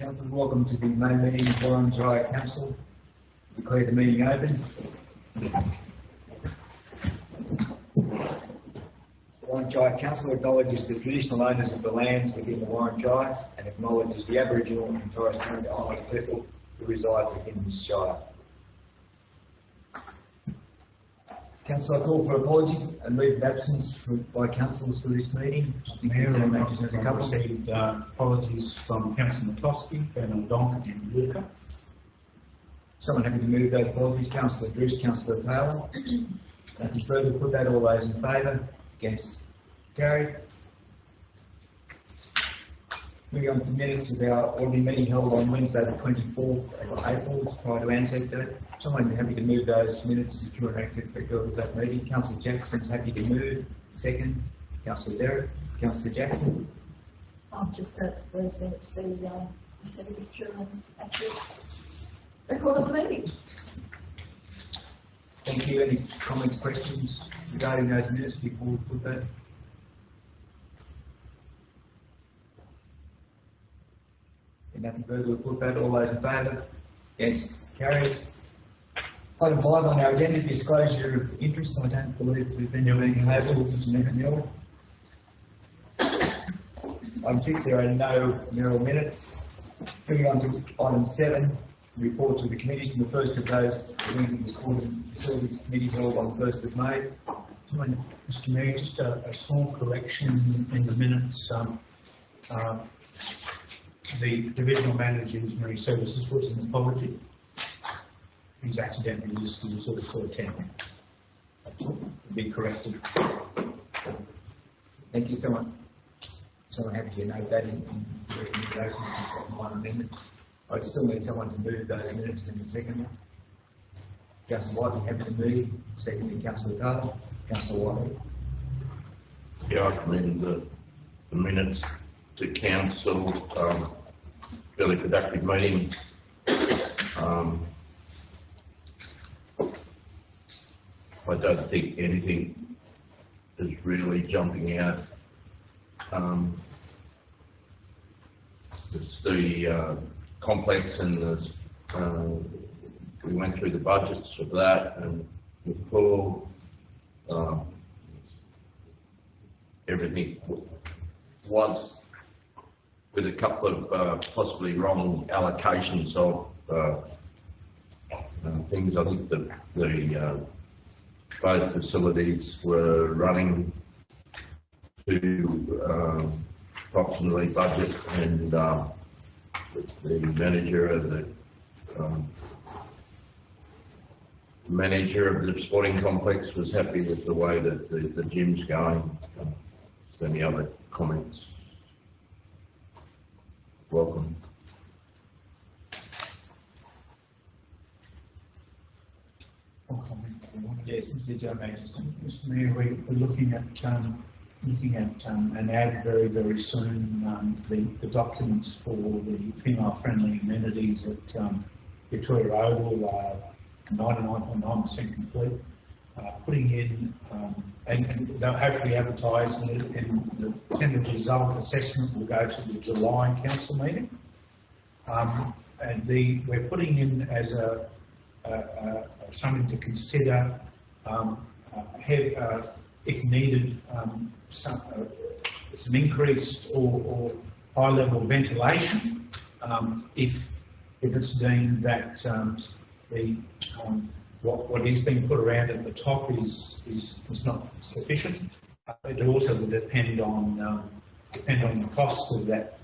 Councillors, welcome to the main meeting of Warren Council. Declare the meeting open. Warren Council acknowledges the traditional owners of the lands within the Warren Shire and acknowledges the Aboriginal and Torres Strait Islander people who reside within this Shire. Council, I call for apologies and leave of absence by councillors for this meeting. Mayor, I've received apologies from Councillor McCloskey, Colonel Donk and Walker. Someone happy to move those apologies? Councillor Druce, Councillor Taylor. Nothing further, put that. All those in favour? Against? Carried. Moving on to minutes of our ordinary meeting held on Wednesday the 24th of April, it's prior to Anzac Day. Someone happy to move those minutes if you want to actually go with that meeting. Councillor Jackson's happy to move. Second. Councillor Derrick. Councillor Jackson. Just that those minutes be received as true and accurate record of the meeting. Thank you. Any comments, questions regarding those minutes before we put that? If nothing further, we'll put that. All those in favour? Yes. Carried. Item 5 on our agenda, disclosure of interest. I don't believe we've been doing tabled. Item 6, there are no mayoral minutes. Moving on to item 7, reports of the committees, and the first of those, the meeting of the School and Facilities Committee held on 1st of May. Mr. Mayor, just a small correction in the minutes. The Divisional Manager Engineering Services was an apology. He's accidentally listed as also attending. To be corrected. Thank you so much. Someone happy to note that in the recommendation, minor amendment. I'd still need someone to move those minutes in the second one. Councillor Whiteley, happy to move. Secondly, Councillor Taylor. Councillor Whiteley. Yeah, I commend the minutes to council. Fairly productive meeting. I don't think anything is really jumping out. It's the complex and the we went through the budgets of that, and with Paul, everything was with a couple of possibly wrong allocations of things. I think the both facilities were running to approximately budget, and the manager of the sporting complex was happy with the way that the gym's going. So any other comments? Welcome. Yes, Mr. Mayor, we're looking at an ad very soon. The documents for the female-friendly amenities at Victoria Oval are 99.9% complete. Putting in and they'll hopefully advertise, and the tentative result assessment will go to the July council meeting. And we're putting in as something to consider, if needed, some increased or high level ventilation, if it's deemed that what is being put around at the top is not sufficient. It also will depend on the cost of that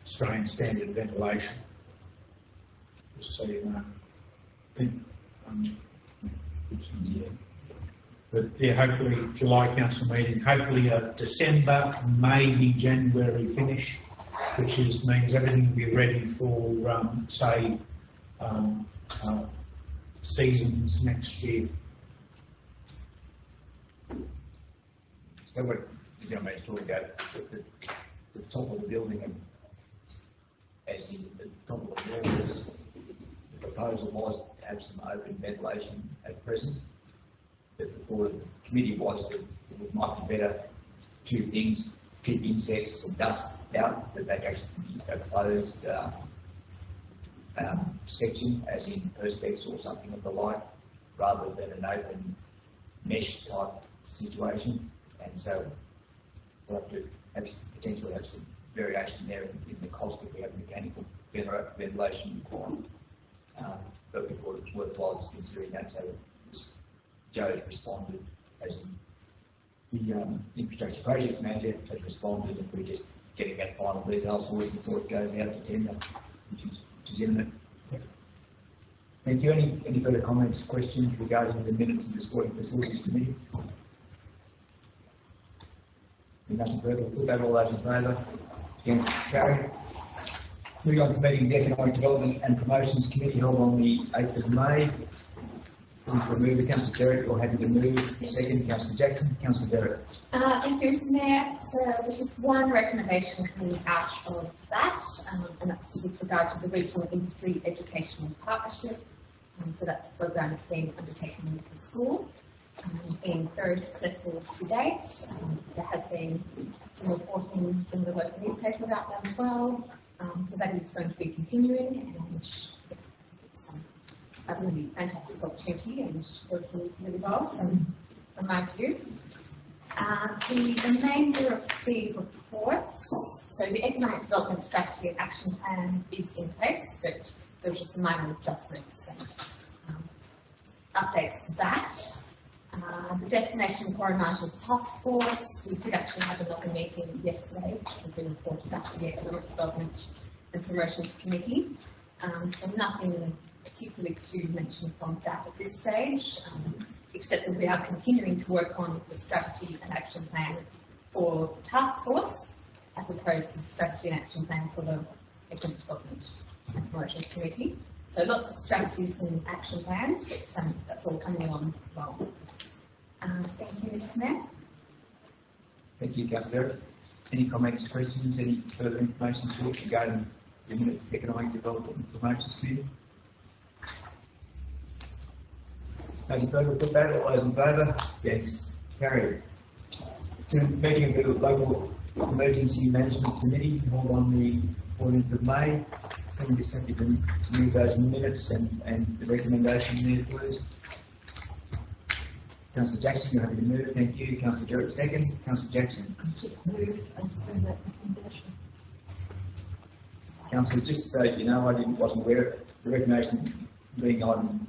Australian standard ventilation. Just so you know. But yeah, hopefully July council meeting, hopefully a December, maybe January finish, which means everything will be ready for say seasons next year. So what you know, talk about the top of the building, and as in the top of the walls, the proposal was to have some open ventilation at present. But before the committee was that it might be better two things: keep insects and dust out that they actually be a closed section, as in perspex or something of the like, rather than an open mesh type situation. And so we'll have to potentially have some variation there in the cost if we have mechanical ventilation requirement. But we thought it was worthwhile just considering that. So Joe's responded, as the infrastructure projects manager has responded, and we're just getting that final details for it before it goes out to tender, which is imminent. Thank you. Any further comments, questions regarding the minutes of the Sporting Facilities Committee? If nothing further, we'll put that all those in favour. Against, carried. Moving on to meeting the Economic Development and Promotions Committee held on the 8th of May. Please remove the Councillor Derrick, or happy to move. Second, Councillor Jackson. Councillor Derrick. Thank you, Mr. Mayor. So there's just one recommendation coming out of that, and that's with regard to the Regional Industry Educational Partnership. So that's a program that's been undertaken with the school. Been very successful to date. There has been some reporting in the local newspaper about that as well. So that is going to be continuing, and it's a really fantastic opportunity and working really well from my view. The remainder of the reports, so the Economic Development Strategy and Action Plan is in place, but there were just some minor adjustments and updates to that. The Destination Coronations Task Force, we did actually have another meeting yesterday, which will be reported back to the Economic Development and Promotions Committee. So nothing particularly to mention from that at this stage, except that we are continuing to work on the strategy and action plan for the task force, as opposed to the strategy and action plan for the Economic Development and Promotions Committee. So lots of strategies and action plans, but that's all coming on well. Thank you, Mr. Mayor. Thank you, Councillor. Any comments, questions, any further information regarding the minutes of the Economic Development and Promotions Committee? Nothing further, put that. All those in favour? Yes, carried. To the meeting of the Local Emergency Management Committee held on the 14th of May. Someone just have to move those minutes and the recommendation there, please. Councillor Jackson, you're happy to move. Thank you. Councillor Derrick, second. Councillor Jackson. Just move as per that recommendation. Councillor, just so you know, I wasn't aware of the recommendation being on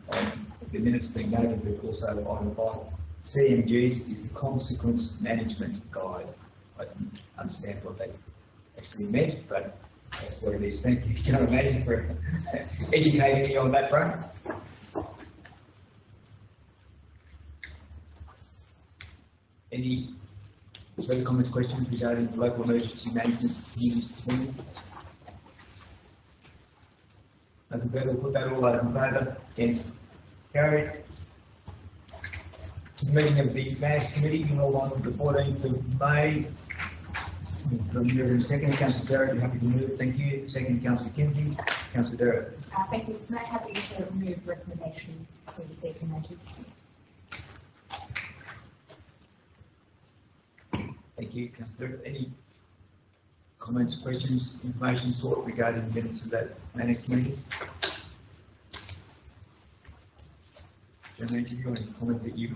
the minutes being noted, but also item 5. CMGs is the Consequence Management Guide. I didn't understand what that actually meant, but that's what it is. Thank you, General Manager, for educating me on that front. Any further comments, questions regarding the Local Emergency Management Committee's opinion? Nothing further, put that all those in favour. Against, carried. To the meeting of the Finance Committee held on the 14th of May. Second, Councillor Derrick, you're happy to move. Thank you. Second, Councillor Kinsey. Councillor Derrick. Thank you, Mr. Mayor. Happy to remove recommendation for the second measure. Thank you, Councillor. Any comments, questions, information sought regarding the minutes of that annex meeting? Generally, do you have any comment that you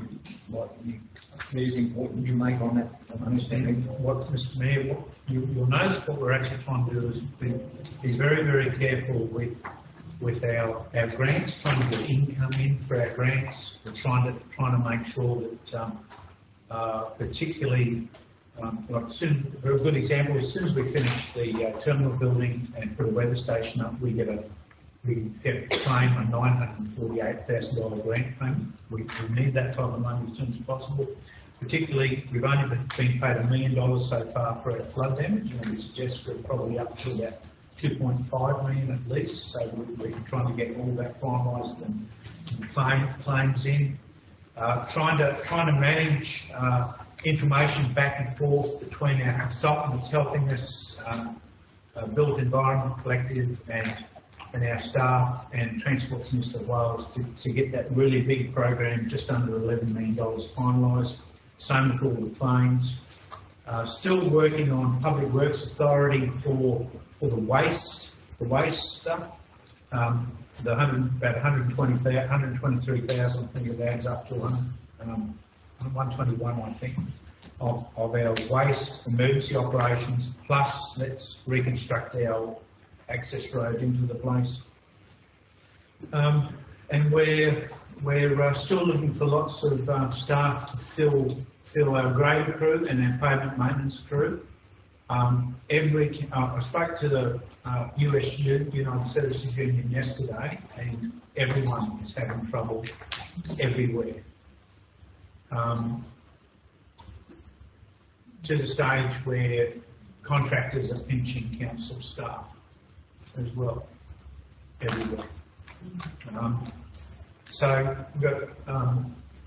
see is important you make on that? Understanding what, Mr. Mayor, you'll notice what we're actually trying to do is be very, very careful with our grants, trying to get income in for our grants. We're trying to make sure that particularly like a good example, as soon as we finish the terminal building and put a weather station up, we get a claim a $948,000 grant payment. We need that type of money as soon as possible. Particularly, we've only been paid $1 million so far for our flood damage, and we suggest we're probably up to about 2.5 million at least. So we're trying to get all that finalised and claims in. Trying to manage information back and forth between our consultant that's helping us, Built Environment Collective, and our staff and Transport New South Wales to get that really big program just under $11 million finalised. Same with all the claims. Still working on Public Works Authority for the waste stuff. The about 123,000, I think it adds up to 121, I think, of our waste emergency operations, plus let's reconstruct our access road into the place. And we're still looking for lots of staff to fill our grade crew and our pavement maintenance crew. I spoke to the USU, United Citizens Union, yesterday, and everyone is having trouble everywhere. To the stage where contractors are pinching council staff as well, everywhere. So we've got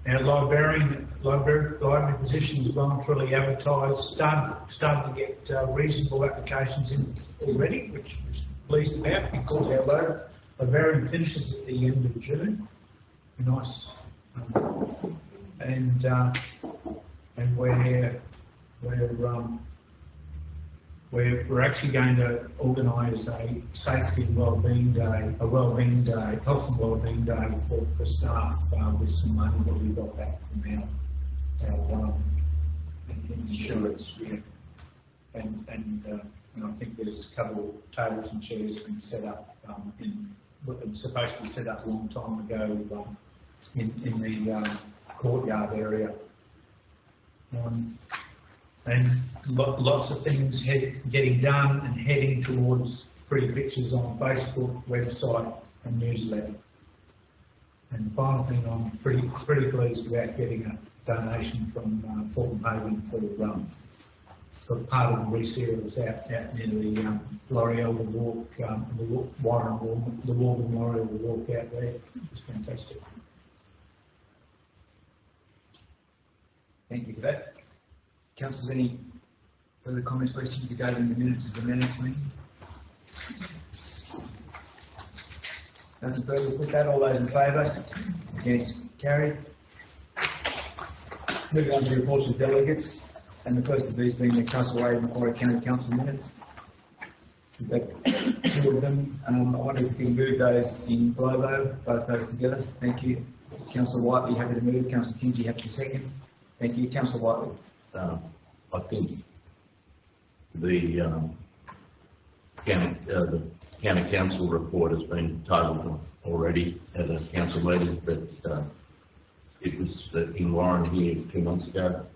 our library position is voluntarily advertised, started to get reasonable applications in already, which is pleased about, because our librarian finishes at the end of June. Nice. And we're actually going to organise a safety and wellbeing day, health and wellbeing day for staff with some money that we got back from our insurance. Yeah. And I think there's a couple of tables and chairs being set up supposed to be set up a long time ago in the courtyard area. And lots of things getting done and heading towards pretty pictures on Facebook, website and newsletter. And the final thing, I'm pretty pleased about getting a donation from Fulton Haven for part of the reseals out near the L'Oreal Walk, the Warren L'Oreal Walk out there. It's fantastic. Thank you for that. Councillors, any further comments, questions regarding the minutes of the minutes meeting? Nothing further, put that, all those in favour? Against, carried. Moving on to reports of delegates, and the first of these being the Castlereagh and Macquarie County Council minutes. We've got two of them. I wonder if we can move those in globo, both those together. Thank you. Councillor Whiteley, happy to move. Councillor Kinsey, happy to second. Thank you. Councillor Whiteley. I think the county council report has been tabled already at a council meeting, but it was in Warren here 2 months ago.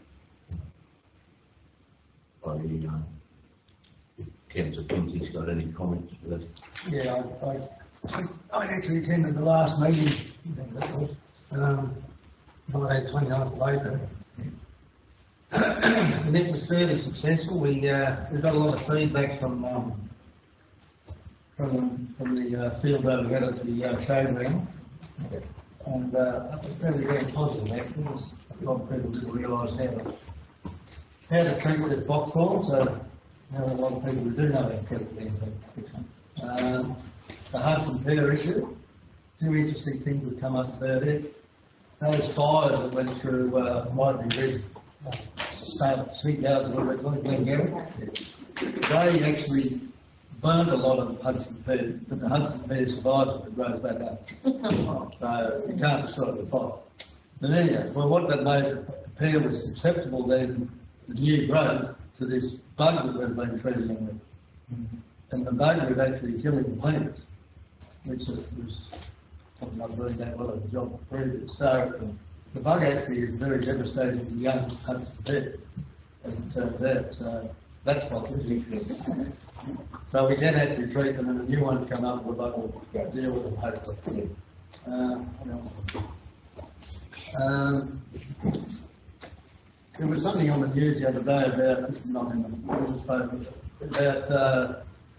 If Councillor Kinsey's got any comments for that? Yeah, I actually attended the last meeting, on the 29th of April. And it was fairly successful. We got a lot of feedback from the field over here at the showground, and that was very positive. Actually, a lot of people didn't realise how to treat with this box hole, so there are a lot of people who do know how to treat with it. The Hudson Fair issue, two interesting things have come up about it. Those fires that went through Mighty St. Yards, whatever it's called, they actually burnt a lot of the Hudson Fair, but the Hudson Fair survives and it grows back up. So you can't destroy the fire. But anyhow, well, what that made the fair was susceptible then, the new growth, to this bug that we've been treating them with. And the bug was actually killing the plants, which was probably not doing that well of a job previous. So the bug actually is very devastating to the young Hudson Fair, as it turns out. So that's positive. So we can actually treat them, and the new ones come up, we'll deal with them hopefully. What else? There was something on the news the other day about, this is not in the newspaper, about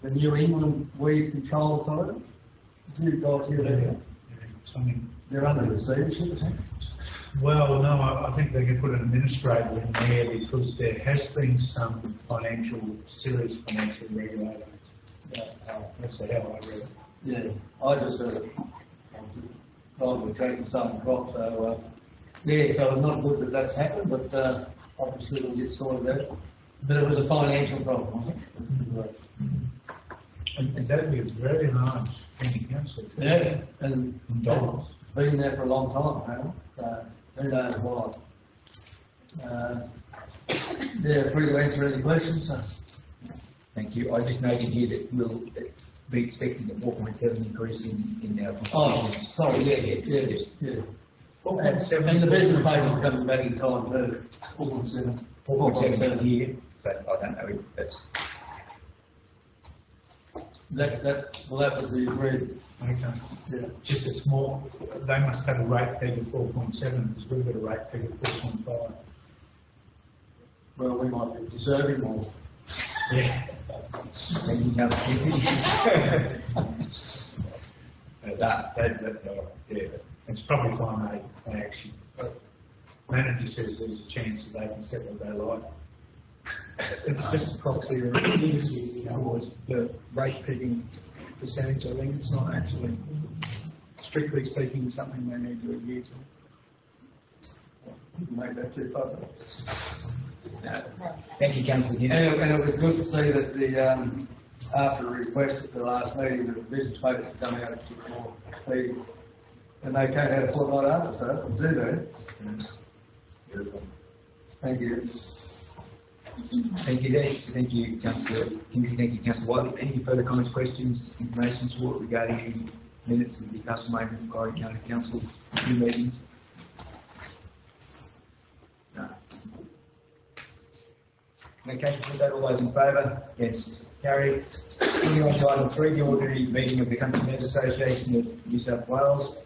the New England Weed Control Authority. Did you guys hear that? They're under receivership, isn't it? Well, no, I think they could put an administrator in there because there has been some serious financial regulators. That's how I read it. Yeah, I just heard it. Probably tracking some crop, so yeah, so it's not good that that's happened, but obviously it'll get sorted out. But it was a financial problem, wasn't it? And that'd be a very large county council. Yeah, and In dollars. it's been there for a long time now, who knows why. Yeah, free to answer any questions, Thank you. I just noted here that we'll be expecting a 4.7 increase in our. Oh, sorry, yeah. And the business payment's coming back in time too. 4.7. 4.7 here, but I don't know if that's, That was the agreed. Okay. Yeah. Just it's more, they must have a rate peg of 4.7 because we've got a rate peg of 4.5. Well, we might be deserving more. Yeah. thank you, Councillor Kinsey. Yeah. It's probably fine, they actually, manager says there's a chance that they can set what they like. It's just a proxy or indices, you know, was the rate pegging percentage. I think it's not actually, strictly speaking, something they need to adhere to. Make that too far. Thank you, Councillor Kinsey. And it was good to see that the, after a request at the last meeting, that the business papers come out before the, and they came out a fortnight after, so, do they? Beautiful. Thank you. Thank you, Dave. Thank you, Councillor Kinsey. Thank you, Councillor Whiteley. Any further comments, questions, information sought regarding the minutes of the Castlemaine and Macquarie County Council meetings? No. In that case, put that all those in favour, against, carried. Moving on to item 3, the ordinary meeting of the Country Men's Association of New South Wales,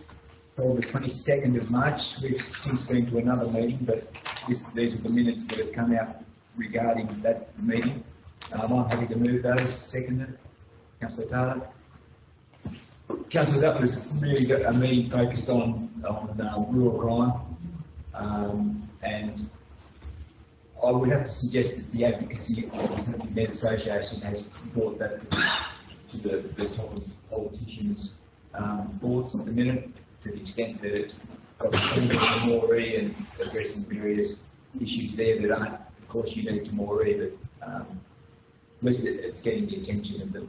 held the 22nd of March. We've since been to another meeting, but these are the minutes that have come out regarding that meeting. I'm happy to move those. Seconded. Councillor Taylor. Councillor, that was really a meeting focused on rural crime, and I would have to suggest that the advocacy of the Country Men's Association has brought that to the top of politicians' thoughts at the minute, to the extent that it's got to the Moree and addressing various issues there that aren't, of course, unique to Moree, but at least it's getting the attention of the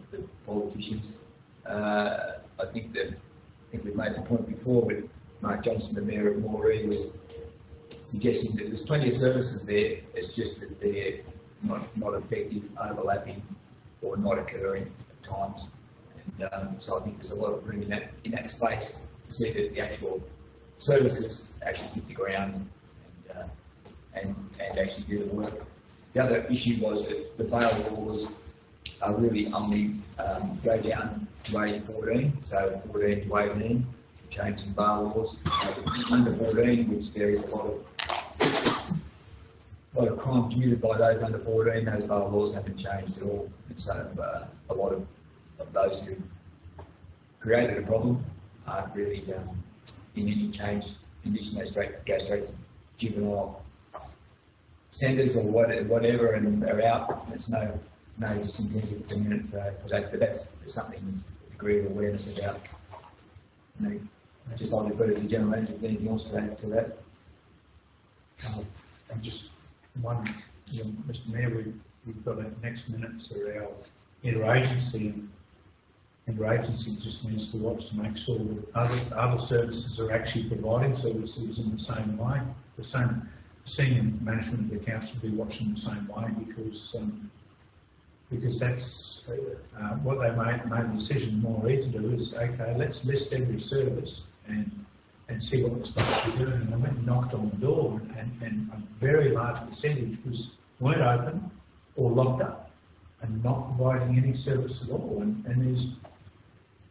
politicians. I think we've made the point before, but Mark Johnson, the Mayor of Moree, was suggesting that there's plenty of services there, it's just that they're not effective, overlapping, or not occurring at times. And so I think there's a lot of room in that space to see that the actual services actually hit the ground and actually do the work. The other issue was that the bail laws are really only go down to age 14, so 14 to 18, change in bail laws. Under 14, which there is a lot of crime committed by those under 14, those bail laws haven't changed at all. And so a lot of those who created a problem aren't really in any changed condition. They go straight to juvenile centres or whatever and are out. There's no disincentive for minutes for that, but that's something there's a degree of awareness about. Just I'll refer to the General Manager if anything else to add to that. And just one, Mr Mayor, we've got our next minutes are our interagency, and interagency just needs to watch to make sure that other services are actually providing services in the same way. The same senior management of the council will be watching the same way because that's what they made a decision more to do is, okay, let's list every service and see what they're supposed to be doing. And they went and knocked on the door and a very large percentage weren't open or locked up and not providing any service at all. And there's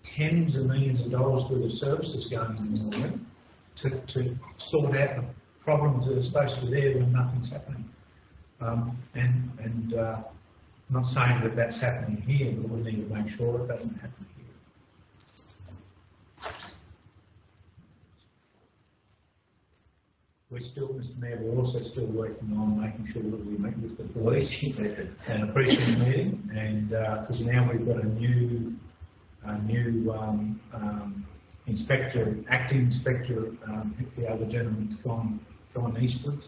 tens of millions of dollars worth of services going in there to sort out the problems that are supposed to be there when nothing's happening. I'm not saying that that's happening here, but we need to make sure it doesn't happen here. We're still, Mr Mayor, we're also still working on making sure that we meet with the police and a precinct meeting, and because now we've got a new inspector, acting inspector. The other gentleman's gone eastwards,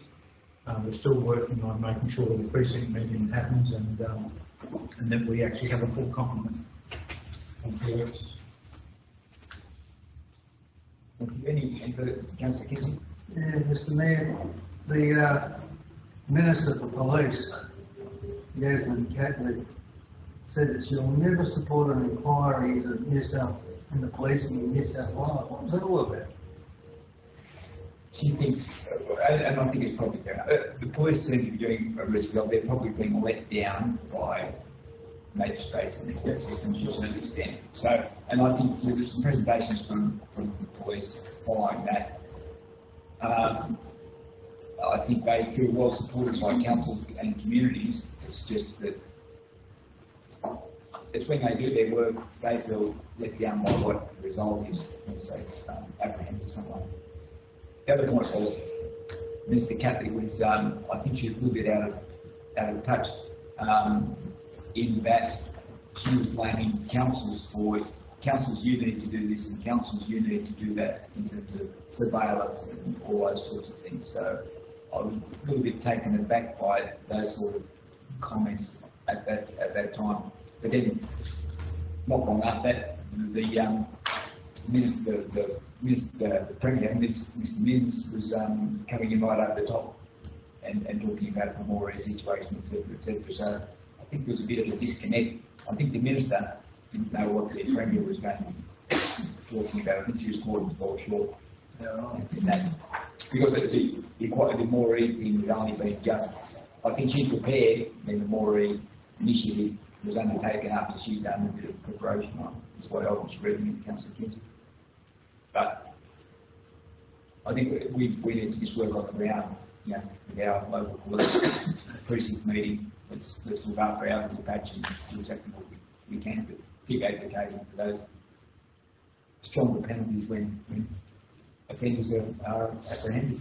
We're still working on making sure that the precinct meeting happens and that we actually have a full complement. Any further, Councillor Kinsey? Yeah, Mr. Mayor, the Minister for Police, Yasmin Catley, said that she'll never support an inquiry into New South and the policing in New South Wales. What was that all about? She thinks, and I think it's probably fair, the police seem to be doing a really well. They're probably being let down by magistrates and the court systems to a certain extent. So, and I think there were some presentations from the police following that. I think they feel well supported by councils and communities. It's just that it's when they do their work, they feel let down by what the result is, let's say, apprehended someone. The other point was, Mr. Catley was, I think she was a little bit out of touch, in that she was blaming councils for, councils, you need to do this, and councils, you need to do that, in terms of surveillance and all those sorts of things. So I was a little bit taken aback by those sort of comments at that time. But then, not long after that, the Premier, Mr. Minns, was coming in right over the top and talking about the Moree situation, etc. So I think there was a bit of a disconnect. I think the Minister didn't know what the Premier was going to be talking about. I think she was caught and fall short in that. Because the Moree thing had only been just, I think she prepared when the Moree initiative was undertaken after she'd done a bit of preparation on it. That's what I was reading in Councillor Kinsey. But I think we need to just work on the ground, you know, with our local police precinct meeting. Let's look after our little patch and do exactly what we can, but keep advocating for those stronger penalties when offenders are apprehended.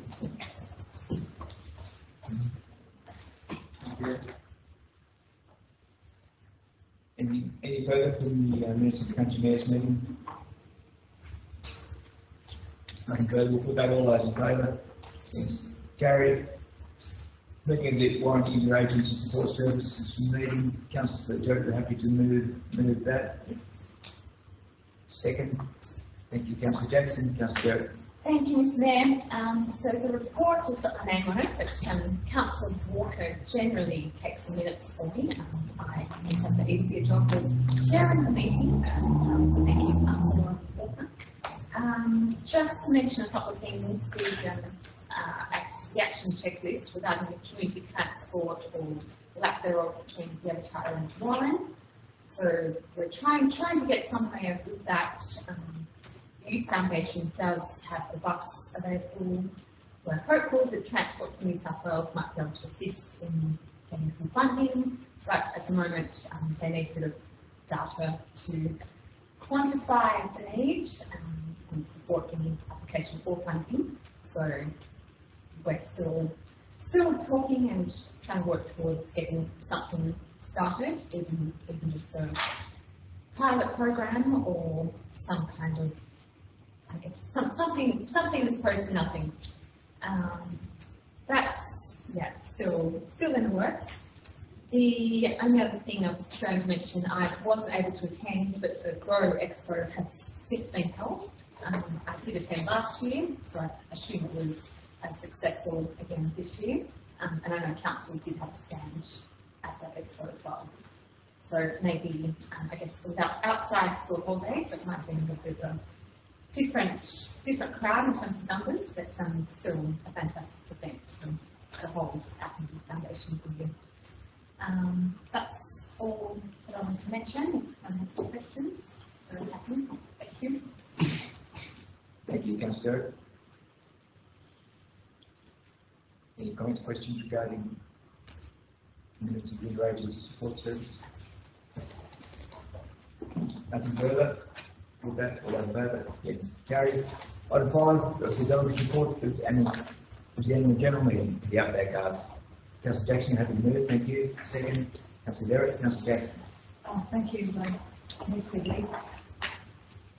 Any further from the minutes of the country mayor's meeting? Nothing further. We'll put that all those in favour. Thanks. Carried. Looking at the warranty interagency support services meeting, Councillor Joker, happy to move that. Second. Thank you, Councillor Jackson. Councillor Joker. Thank you, Mr. Mayor. So the report has got my name on it, but Councillor Walker generally takes the minutes for me. I just have the easier job of chairing the meeting. So thank you, Councillor Walker. Just to mention a couple of things, the action checklist regarding the community transport or lack thereof between the Avatara and Warren. So we're trying to get somewhere with that. The Youth Foundation does have the bus available. We're hopeful that Transport for New South Wales might be able to assist in getting some funding, but at the moment they need a bit of data to quantify the need and support any application for funding. So we're still talking and trying to work towards getting something started, even just a pilot program or some kind of, I guess, something as opposed to nothing. That's, yeah, still in the works. The only other thing I was trying to mention, I wasn't able to attend, but the Grow Expo has since been held. I did attend last year, so I assume it was as successful again this year. And I know Council did have a stand at that expo as well. So maybe, I guess it was outside school holidays, so it might have been a bit of a different crowd in terms of numbers, but still a fantastic event to hold at the Youth Foundation for you. That's all that I want to mention. If anyone has any questions, very happy. Thank you. Thank you, Councillor. Any comments, questions regarding minutes of the interagency support service? Nothing further? With that, all in favour? Yes. Carried. Item 5, the delegate report to the annual general meeting, the update cards. Councillor Jackson, happy to move. Thank you. Second, Councillor Derrick. Councillor Jackson. Oh, thank you, Nick.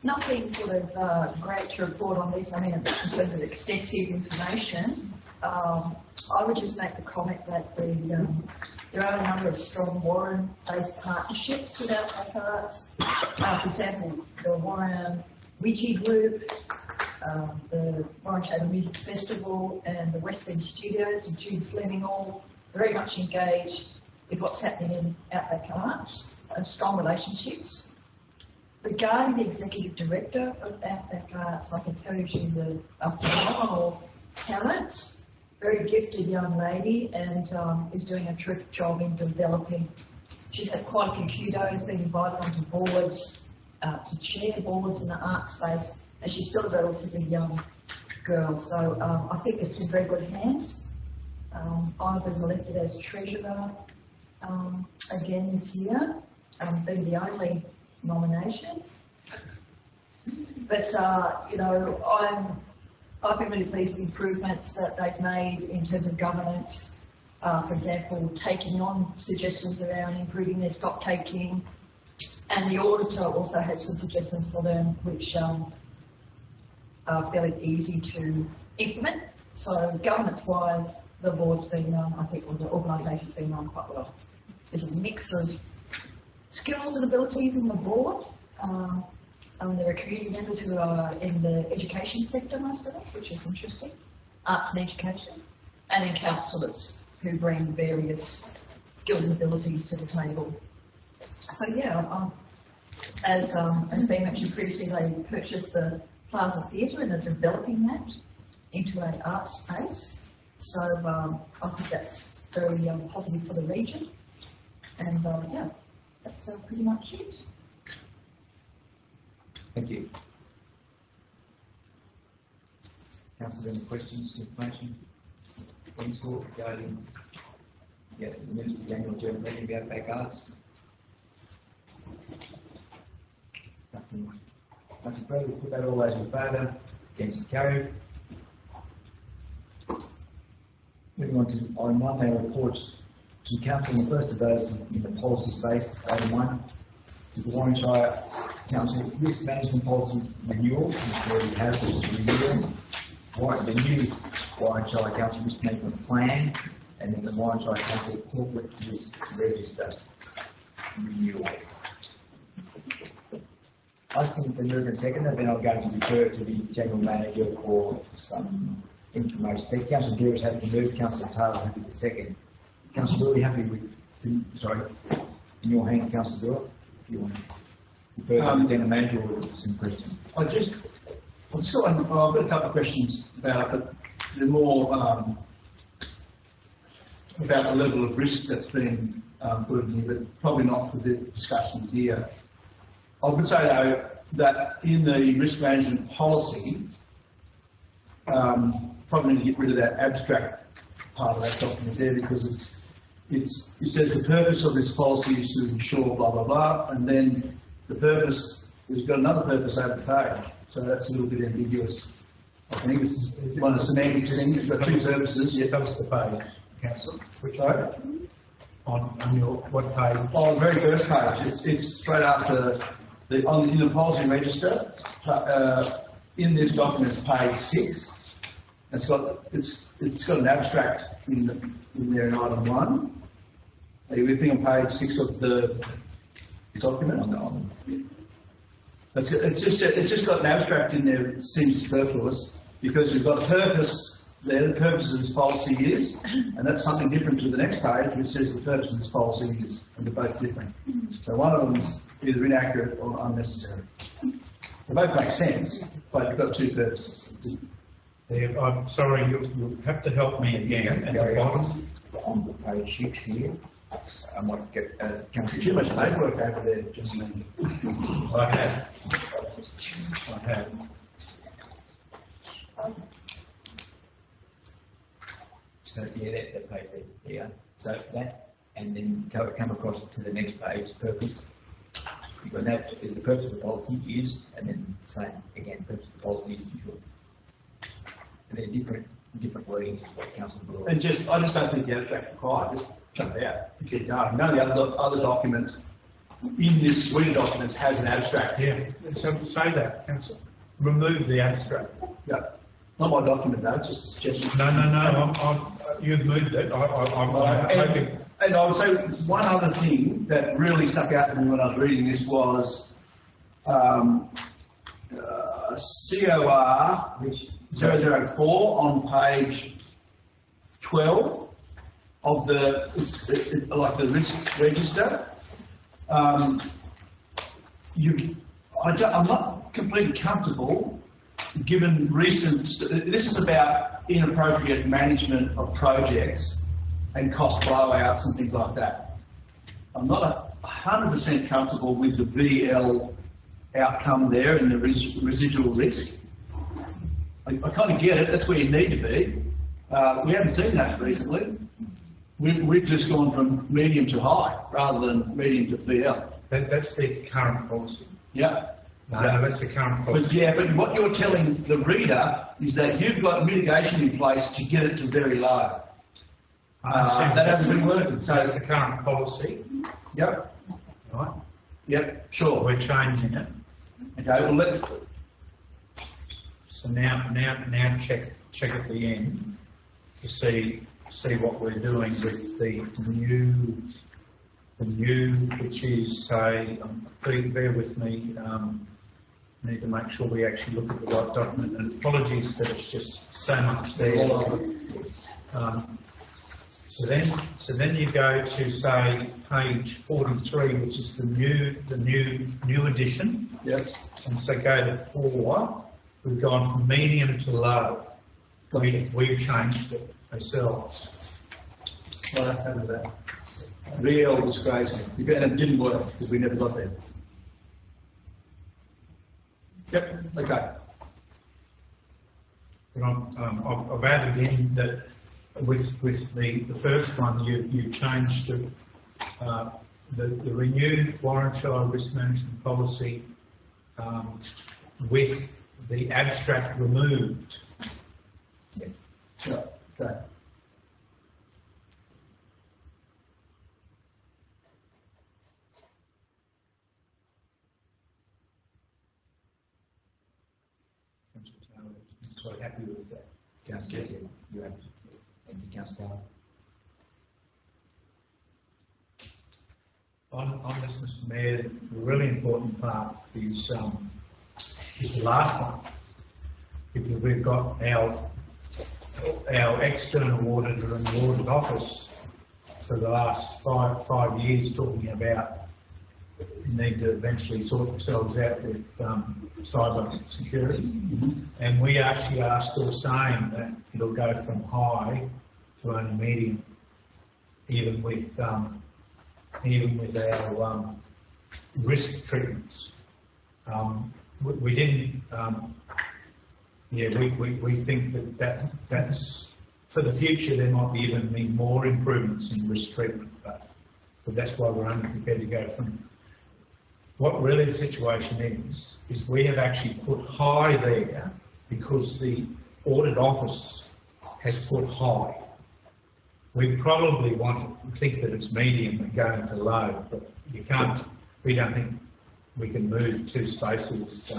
Nothing sort of great to report on this. I mean, in terms of extensive information, I would just make the comment that there are a number of strong Warren-based partnerships with Outback Arts. For example, the Warren Ouija Group, the Warren Chamber Music Festival, and the West Bend Studios with Jude Fleming, all very much engaged with what's happening in Outback Arts, strong relationships. Regarding the executive director of Outback Arts, I can tell you she's a phenomenal talent, very gifted young lady, and is doing a terrific job in developing. She's had quite a few kudos, been invited onto boards, to chair boards in the art space, and she's still a relatively young girl. So I think it's in very good hands. I was elected as treasurer again this year, being the only nomination. But you know, I've been really pleased with the improvements that they've made in terms of governance. For example, taking on suggestions around improving their stock taking, and the auditor also has some suggestions for them which are fairly easy to implement. So governance-wise, the board's been, I think, or the organisation's been run quite well. There's a mix of skills and abilities in the board. There are community members who are in the education sector, most of it, which is interesting, arts and education, and then councillors who bring various skills and abilities to the table. So yeah, as been mentioned previously, they purchased the Plaza Theatre and are developing that into an art space. So I think that's very positive for the region. And yeah, that's pretty much it. Thank you. Councillor, any questions, information? Any sort regarding the minutes of the annual general meeting about Outback Arts? Nothing further. We'll put that all those in favour. Against carried. Moving on to item 1, our reports to council. The first of those in the policy space, item 1, is the Warren Shire Council Risk Management Policy Renewal, which we have this renewal. The new Warren Shire Council Risk Management Plan, and then the Warren Shire Council Corporate Risk Register Renewal. Asking for move and second, and then I'm going to refer to the General Manager for some information. But Councillor Deere is happy to move, Councillor Taylor happy to second. Councillor Deere, happy with, sorry, in your hands, Councillor Deere, if you want to refer to the General Manager with some questions. I've got a couple of questions about it. They're more about the level of risk that's been put in here, but probably not for the discussion here. I would say though that in the risk management policy, probably need to get rid of that abstract part of that document there, because it says the purpose of this policy is to ensure blah blah blah, and then the purpose has got another purpose over the page, so that's a little bit ambiguous. I think it's one of the semantics things. It's got two purposes. Yeah, that was the page, Councillor. Which page? On your what page? On the very first page, it's straight after in the policy register. In this document, it's page 6. It's got an abstract in there in item 1. Are you with me on page 6 of the document? It's just got an abstract in there that seems superfluous, because you've got a purpose there. The purpose of this policy is, and that's something different to the next page, which says the purpose of this policy is, and they're both different. So one of them is either inaccurate or unnecessary. They both make sense, but you've got two purposes. I'm sorry, you'll have to help me again at the bottom. On page 6 here, I might get Too much paperwork over there, just me. I have. So yeah, that page there, yeah. So that, and then come across to the next page, purpose. You've got that, the purpose of the policy is, and then same again, purpose of the policy is to ensure. And then different wordings is what Councillor Brewer. And I just don't think the abstract's required. Just chuck it out. Keep going. None of the other documents in this suite of documents has an abstract. Yeah, so say that, Councillor. Remove the abstract. Yeah. Not my document though, it's just a suggestion. No. you've moved it, I'm Right, hoping, and I would say one other thing that really stuck out to me when I was reading this was, COR, which 004 on page 12 of like the risk register. I'm not completely comfortable given this is about inappropriate management of projects and cost blowouts and things like that. I'm not 100% comfortable with the VL outcome there and the residual risk. I kind of get it, that's where you need to be. We haven't seen that recently. We've just gone from medium to high rather than medium to VL. that's the current policy. Yeah. No, that's the current policy. But what you're telling the reader is that you've got mitigation in place to get it to very low. I understand that hasn't been working, so that's the current policy, yep, right? yep, sure. We're changing it. Okay, well let's, So now check at the end to see what we're doing with the new, which is say, please bear with me, need to make sure we actually look at the right document, and apologies that it's just so much there. So then you go to say page 43, which is the new edition. yep, And so go to 4, we've gone from medium to low. We've changed it ourselves. what happened to that? VL was crazy, and it didn't work because we never got there. Yep, okay. But I've added in that with the first one, you changed to the renewed Warranshire risk management policy with the abstract removed. Sure, okay. So happy with that. Councillor, you have, thank you, Councillor Taylor. On this, Mr. Mayor, the really important part is the last one, because we've got our external auditor and the audit office for the last five years talking about need to eventually sort themselves out with cyber security, and we actually are still saying that it'll go from high to only medium, even with our risk treatments. We didn't. We think that's for the future. There might be even more improvements in risk treatment, but that's why we're only prepared to go from. What really the situation is we have actually put high there because the audit office has put high. We probably want to think that it's medium and going to low, but you can't, we don't think we can move 2 spaces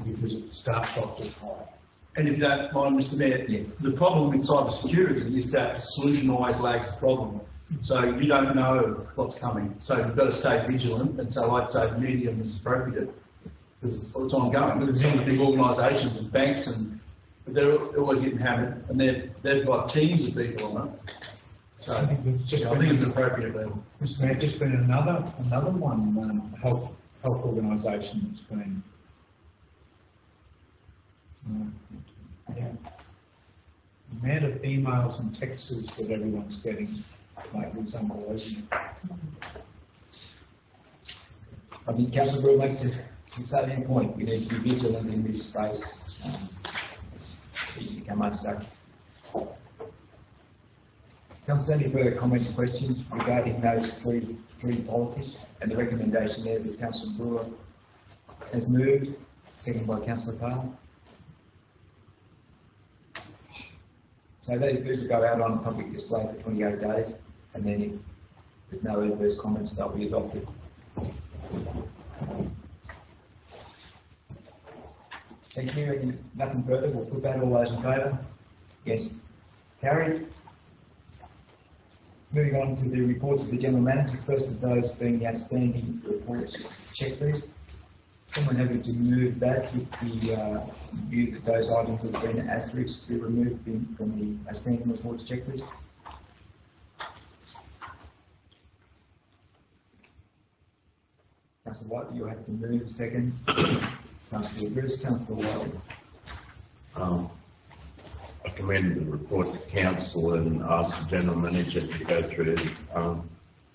because it starts off with high. And if you don't mind, Mr. Mayor, the problem with cyber security is that the solution always lags the problem. So you don't know what's coming. So you've got to stay vigilant. And so I'd say medium is appropriate because it's ongoing. But there's some big organisations and banks, but they're always getting hammered, and they've got teams of people on it. So I think it's appropriate level. Mr. Mayor, just been another one, health organisation that's been. The amount of emails and texts that everyone's getting lately is unbelievable. I think Councillor Brewer makes a salient point. We need to be vigilant in this space. Easy to come unstuck. Councillor, any further comments or questions regarding those three policies and the recommendation there that Councillor Brewer has moved, seconded by Councillor Taylor? So these will go out on public display for 28 days, and then if there's no adverse comments, they'll be adopted. Thank you. Nothing further. We'll put that. All those in favour? Yes. Carried. Moving on to the reports of the General Manager, first of those being the outstanding reports checklist. Someone having to move that with the view that those items have been asterisks be removed from the outstanding reports checklist. Councillor White, you have to move second. Councillor Bruce, Councillor White. I commend the report to council and ask the General Manager to go through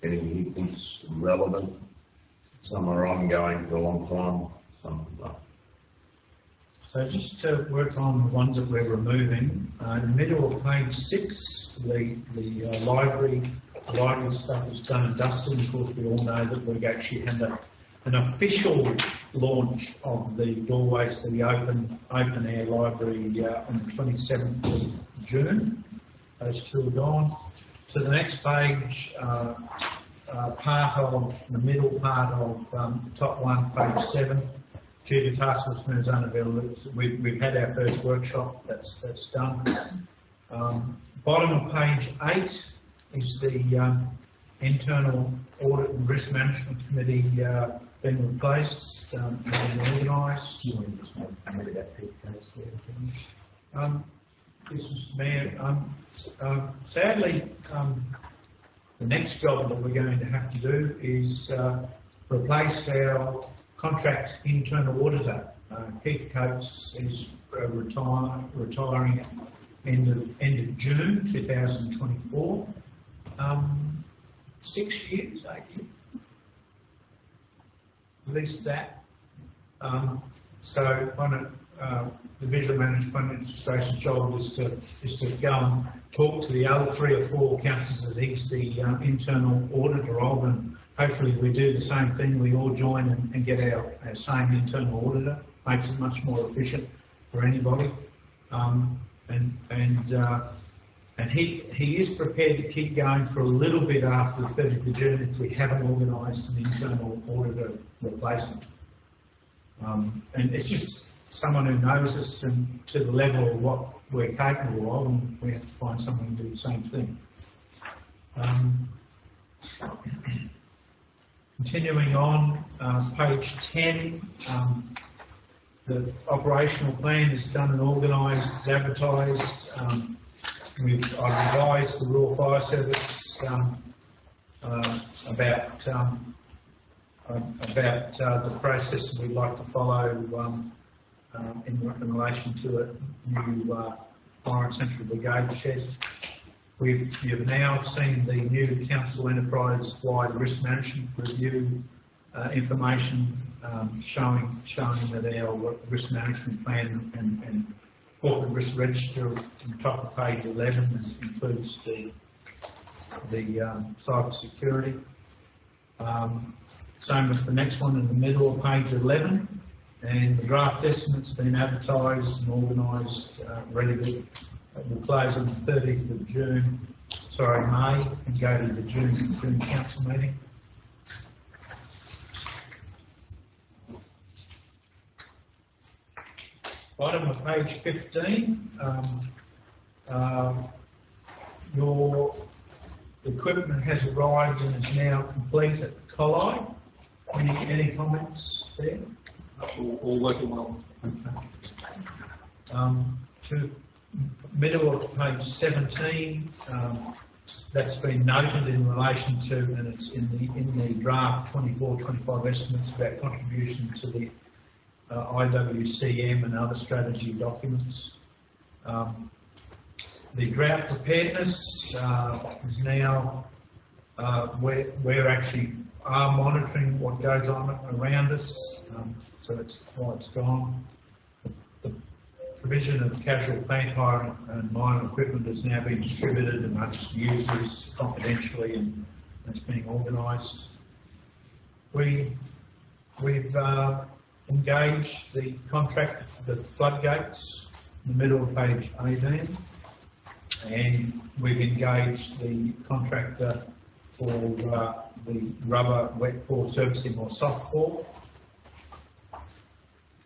anything he thinks relevant. Some are ongoing for a long time, some not. So just to work on the ones that we're removing, in the middle of page 6, the library stuff is done and dusted. Of course, we all know that we've actually had an official launch of the doorways to the open air library on the 27th of June. Those two are gone. To the next page, part of the middle part of the top one, page 7. Due to task force members unavailable, we've had our first workshop. That's done. Bottom of page 8 is the internal audit and risk management committee being replaced and organised. This is Mayor. Sadly, the next job that we're going to have to do is replace our contract internal auditor. Keith Coates is retiring at end of June 2024. 6 years, 8 years, at least that. So on the Visual Manager Fund Administration's job is to go and talk to the other 3 or 4 councillors that he's the internal auditor of, and hopefully we do the same thing. We all join and get our same internal auditor. Makes it much more efficient for anybody. And he is prepared to keep going for a little bit after the 30th of June if we haven't organised an internal auditor replacement. And it's just someone who knows us and to the level of what we're capable of, and we have to find someone to do the same thing. Continuing on, page 10, the operational plan is done and organised, it's advertised. I've revised the Royal Fire Service about the process we'd like to follow in relation to a new Fire and Central Brigade shed. You've now seen the new council enterprise-wide risk management review information showing that our risk management plan and corporate risk register on top of page 11 includes the cyber security. Same with the next one in the middle of page 11, and the draft estimate's been advertised and organised, ready to will close on the 30th of May, and go to the June council meeting. Bottom of page 15, your equipment has arrived and is now complete at Collie. Any comments there? All working well. Okay. To middle of page 17, that's been noted in relation to, and it's in the draft 24-25 estimates about contribution to the IWCM and other strategy documents. The drought preparedness is now, we're actually monitoring what goes on around us, so it's why it's gone. The provision of casual plant hire and minor equipment has now been distributed amongst users confidentially, and it's being organised. We've engaged the contractor for the floodgates in the middle of page 18, and we've engaged the contractor for the rubber wet core servicing or soft core.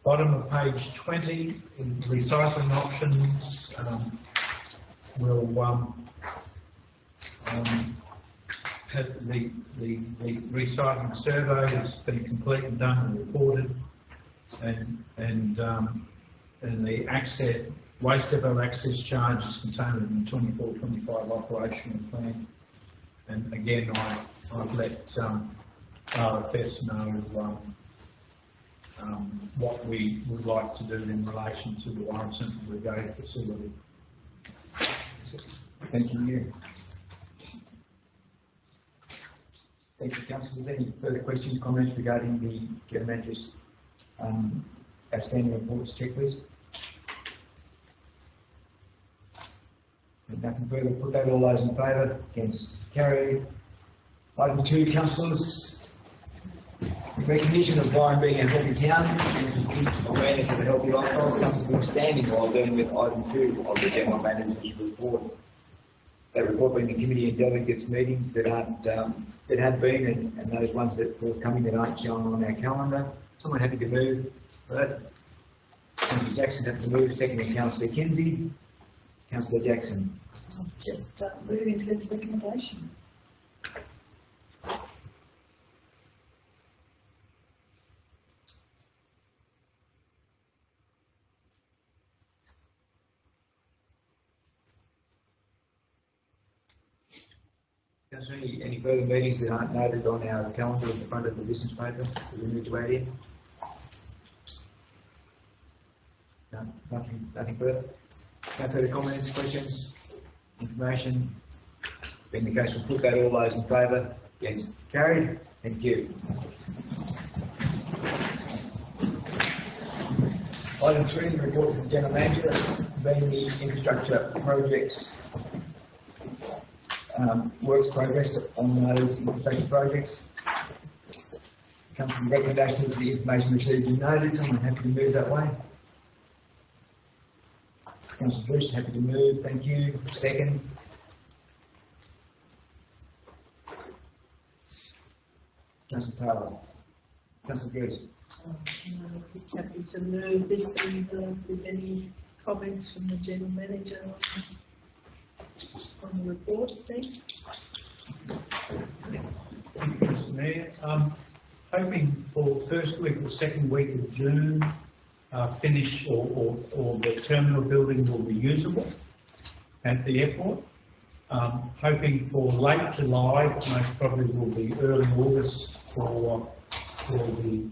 Bottom of page 20, recycling options. have the recycling survey has been complete and done and reported, and the waste depot access charge is contained in the 24-25 operational plan. And again, I've let RFS know what we would like to do in relation to the Warrington Brigade facility. Thank you. Thank you, councillors. Any further questions, comments regarding the General Manager's outstanding reports checklist? If nothing further, put that, all those in favour, against, carried. Item 2, councillors. Recognition of Warren being a healthy town, and awareness of a healthy lifestyle. Councillors been standing while dealing with item 2 of the General Manager's report. That report being the committee and delegates meetings that aren't, that have been, and those ones that are forthcoming that aren't shown on our calendar. Someone happy to move that? Councillor Jackson happy to move, seconding Councillor Kinsey. Councillor Jackson. Just moving to its recommendation. Councillor, any further meetings that aren't noted on our calendar at the front of the business paper that we need to add in? No, nothing further? No further comments, questions, information? Being the case, we'll put that, all those in favour, against, carried. Thank you. Item 3, the report from the General Manager, being the infrastructure projects, works progress on those infrastructure projects. Comes to the recommendations of the information received and noted. Someone happy to move that way? Councillor Bruce, happy to move, thank you. Second. Councillor Taylor. Councillor Bruce. Just happy to move this, and if there's any comments from the General Manager on the report, please. Thank you, Mr. Mayor. Hoping for first week or second week of June, finish or the terminal building will be usable at the airport. Hoping for late July, most probably will be early August for the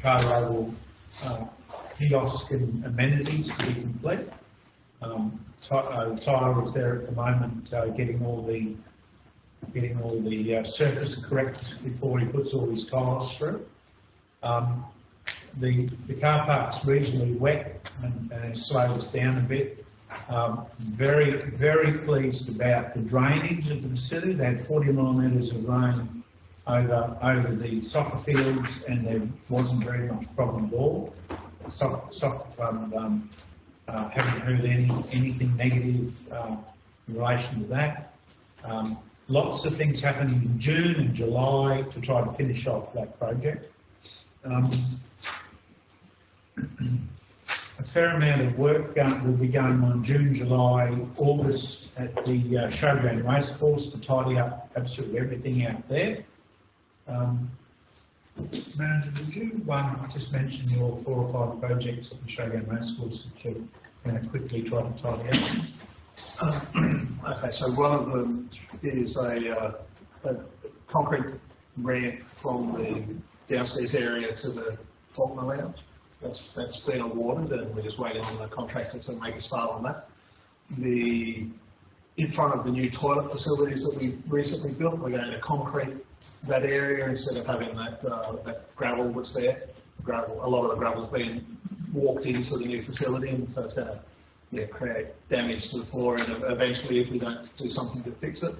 Carnival kiosk and amenities to be complete. Tyler is there at the moment, getting all the surface correct before he puts all his tiles through. The car park's reasonably wet and slowed us down a bit. Very, very pleased about the drainage of the facility. They had 40 millimetres of rain over the soccer fields, and there wasn't very much problem at all. Haven't heard anything negative in relation to that. Lots of things happening in June and July to try to finish off that project. A fair amount of work will be going on June, July, August at the Showground Racecourse to tidy up absolutely everything out there. Manager, would you just mention your 4 or 5 projects at the Showground Racecourse that you're going to quickly try to tidy up? Okay, so one of them is a concrete ramp from the downstairs area to the Faulkner Lounge. That's been awarded, and we're just waiting on the contractor to make a start on that. In front of the new toilet facilities that we recently built, we're going to concrete that area instead of having that gravel that's there. A lot of the gravel's been walked into the new facility, and so it's going to create damage to the floor, and eventually, if we don't do something to fix it.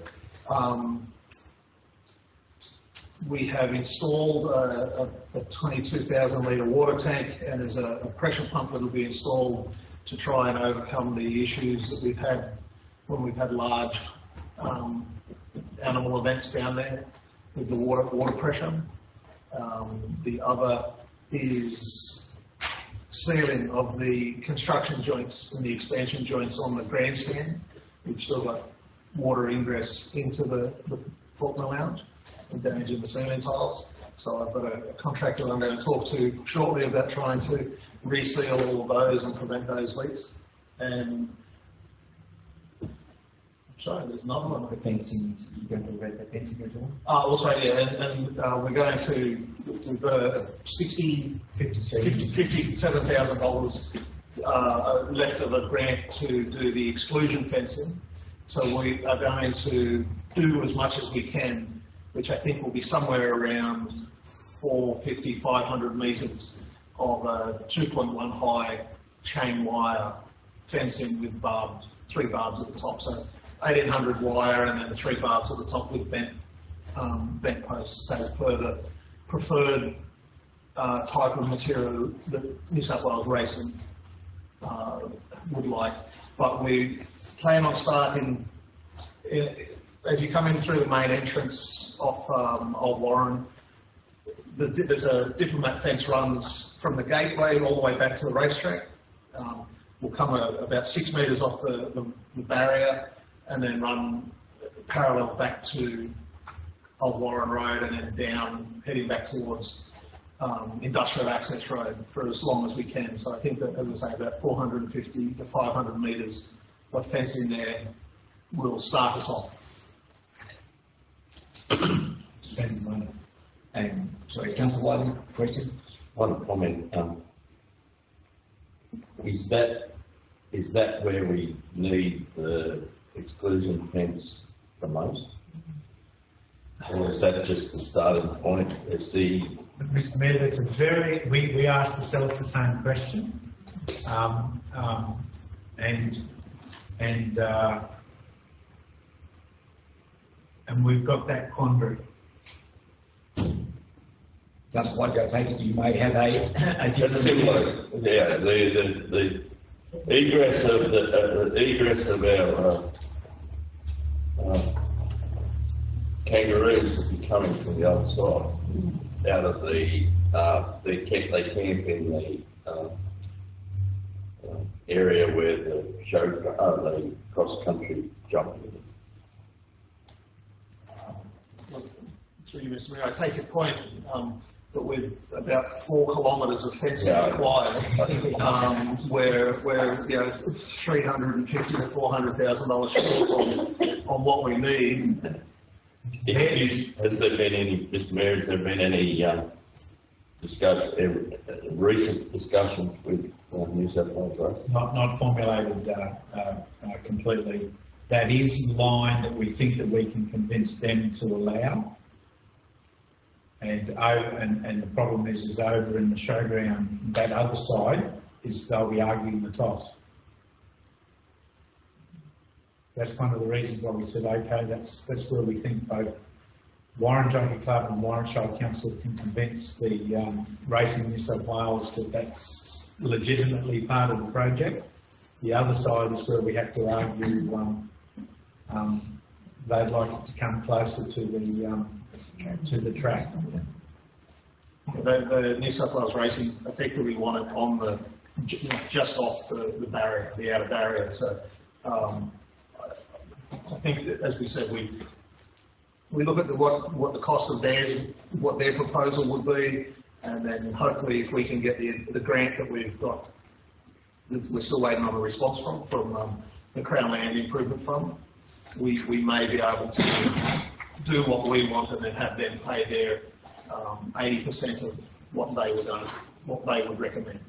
We have installed a 22,000 litre water tank, and there's a pressure pump that will be installed to try and overcome the issues that we've had when we've had large animal events down there with the water pressure. The other is sealing of the construction joints and the expansion joints on the grandstand. We've still got water ingress into the Faulkner Lounge and damage in the ceiling tiles. So I've got a contractor I'm going to talk to shortly about trying to reseal all of those and prevent those leaks. And sorry, there's another one. The fencing, you're going to rent the fencing as well? Also, yeah, and we're going to, we've got a $57,000 left of a grant to do the exclusion fencing. So we are going to do as much as we can, which I think will be somewhere around 450, 500 metres of a 2.1 high chain wire fencing with barbs, 3 barbs at the top. So 1800 wire and then 3 barbs at the top with bent posts, as per the preferred type of material that New South Wales Racing would like. But we plan on starting, as you come in through the main entrance off Old Warren, there's a diplomat fence runs from the gateway all the way back to the racetrack. We'll come about 6 metres off the barrier and then run parallel back to Old Warren Road and then down, heading back towards Industrial Access Road for as long as we can. So I think that, as I say, about 450 to 500 metres of fencing there will start us off. Spending money. And, sorry, Councillor Whiting, question? One comment, is that where we need the exclusion fence the most? Or is that just the starting point? It's the... Mr. Mayor, that's a very, we asked ourselves the same question. And we've got that quandary. Councillor Whiting, I take it you may have a different... Similar, yeah, the egress of our kangaroos that be coming from the other side, out of they camp in the area where the the cross-country jumping is. Through you, Mr. Mayor, I take your point, but with about 4 kilometres of fencing required, where $350,000 to $400,000 short on what we need. Has there been any, Mr. Mayor, has there been any recent discussions with New South Wales Road? Not formulated completely. That is the line that we think that we can convince them to allow. And the problem is over in the showground, that other side is they'll be arguing the toss. That's one of the reasons why we said, okay, that's where we think both Warren Jockey Club and Warren Shire Council can convince the Racing New South Wales that that's legitimately part of the project. The other side is where we have to argue they'd like it to come closer to the track. The New South Wales Racing effectively want it on the just off the barrier, the outer barrier. So I think that, as we said, we look at what the cost of theirs, what their proposal would be, and then hopefully if we can get the grant that we've got, that we're still waiting on a response from the Crown Land Improvement Fund, we may be able to do what we want and then have them pay their 80% of what they would recommend.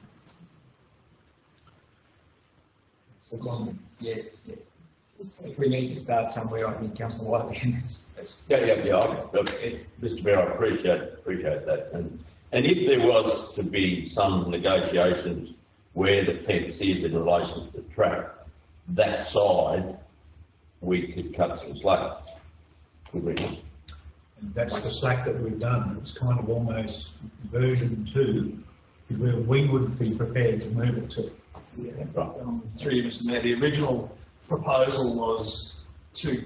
So, yeah. If we need to start somewhere, I think Councillor Whiting is... Mr. Mayor, I appreciate that. And if there was to be some negotiations where the fence is in relation to the track, that side, we could cut some slack, could we? And that's the slack that we've done. It's kind of almost version 2, where we would be prepared to move it to. Yeah, through you, Mr. Mayor, the original proposal was to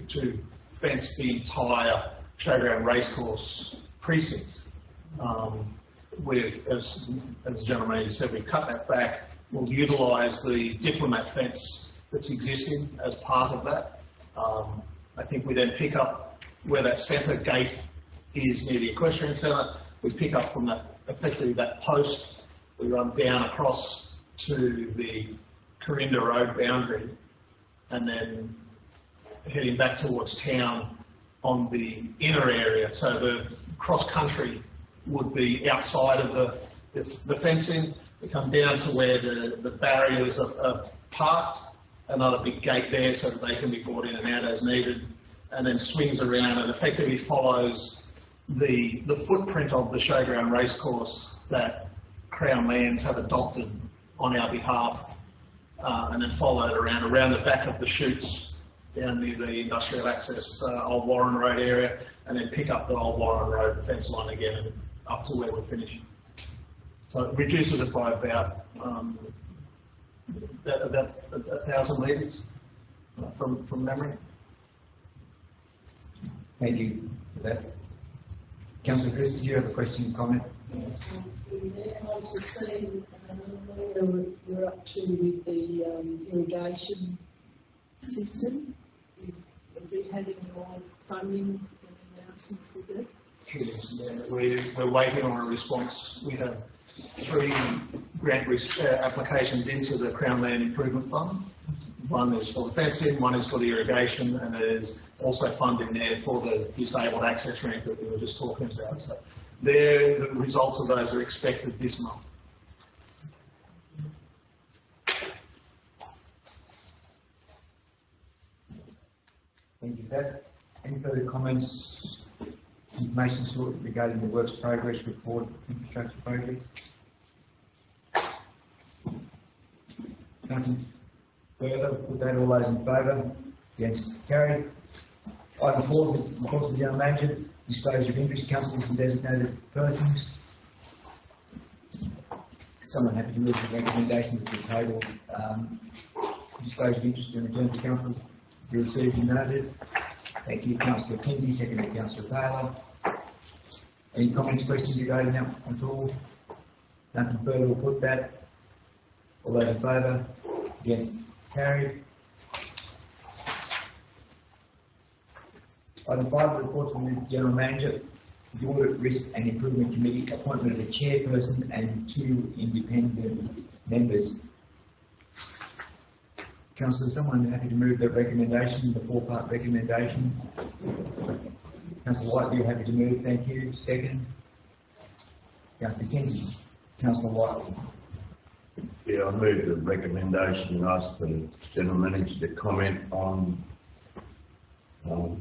fence the entire showground racecourse precinct. as the general manager said, we've cut that back. We'll utilise the diplomat fence that's existing as part of that. I think we then pick up where that centre gate is near the equestrian centre. We pick up from that, effectively that post. We run down across to the Corinda Road boundary, and then heading back towards town on the inner area. So the cross country would be outside of the fencing. We come down to where the barriers are parked, another big gate there so that they can be brought in and out as needed, and then swings around and effectively follows the footprint of the showground racecourse that Crown Lands have adopted on our behalf, and then followed around the back of the chutes down near the industrial access Old Warren Road area, and then pick up the Old Warren Road fence line again and up to where we're finishing. So it reduces it by about 1,000 metres from memory. Thank you for that. Councillor Chris, did you have a question, comment? I was just saying, where we're up to with the irrigation system. Have we had any more funding and announcements with it? We're waiting on a response. We have 3 grant applications into the Crown Land Improvement Fund. One is for the fencing, one is for the irrigation, and there's also funding there for the disabled access ramp that we were just talking about. So the results of those are expected this month. Thank you for that. Any further comments, information sought regarding the works progress report infrastructure projects? Nothing further. With that, all those in favour? Against? Carried. Item 4, report of the General Manager, disclosure of interest, councillors and designated persons. Someone happy to move the recommendation to the table. Disclosure of interest and return to council be received and noted. Thank you, Councillor Kinsey, seconded by Councillor Taylor. Any comments, questions regarding that at all? Nothing further, we'll put that. All those in favour? Against? Carried. Item 5, report from the General Manager, the Audit, Risk and Improvement Committee, appointment of a chairperson and 2 independent members. Councillor, someone happy to move the recommendation, the 4-part recommendation? Councillor White, you're happy to move, thank you. Second? Councillor Kinsey. Councillor White. Yeah, I move the recommendation and ask the General Manager to comment on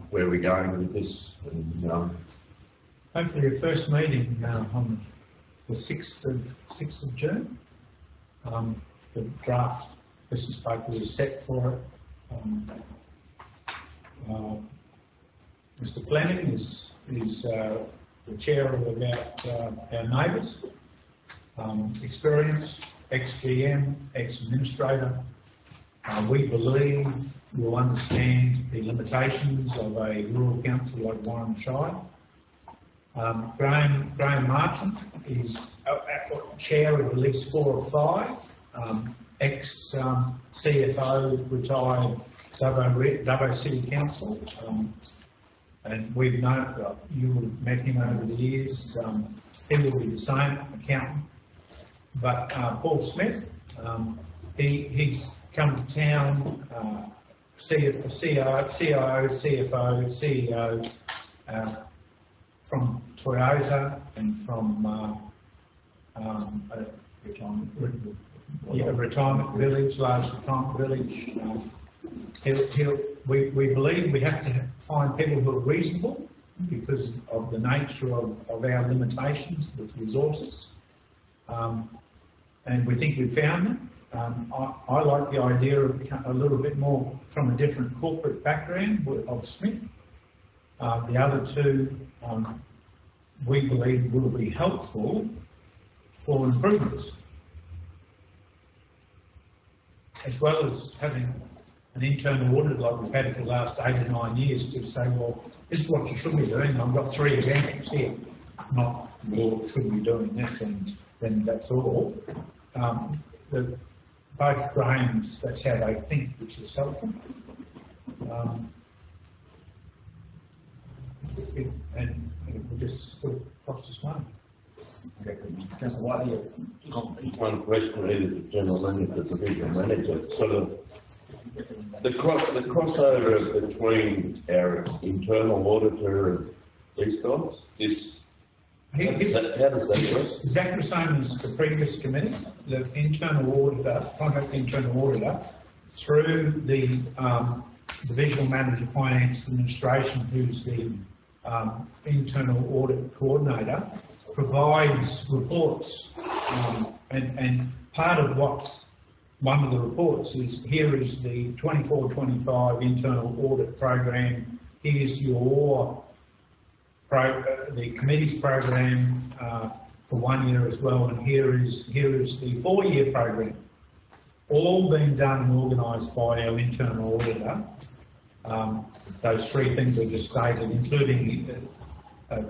where we're going with this. And, Hopefully your first meeting on the 6th of June. The draft business paper is set for it. Mr. Fleming is the chair of about our neighbours. Experience, ex-GM, ex-administrator. We believe will understand the limitations of a rural council like Warren Shire. Graham Marchant is chair of at least 4 or 5. Ex-CFO, retired Dubbo City Council. And we've known, you would have met him over the years. He will be the same accountant. But Paul Smith, he's come to town, CIO, CFO, CEO from Toyota and from retirement village, large retirement village. We believe we have to find people who are reasonable because of the nature of our limitations with resources. And we think we've found them. I like the idea of a little bit more from a different corporate background of Smith. The other 2, we believe will be helpful for improvements, as well as having an internal audit like we've had for the last 8 or 9 years to say, well, this is what you should be doing. I've got 3 examples here. not, well, shouldn't be doing this, and then that's all. Both Grahams, that's how they think, which is helpful. And it will just still cost us money. Okay, Councillor Whiteley, yes. One question either to General Manager, the Division Manager, sort of the crossover between our internal auditor and these guys, how does that work? Exactly the same as the previous committee, the internal auditor, contract internal auditor, through the divisional manager finance administration, who's the internal audit coordinator, provides reports, and part of one of the reports is, here is the 24-25 internal audit program, here's your the committee's program for 1 year as well, and here is the 4-year program, all being done and organised by our internal auditor. Those three things are just stated, including a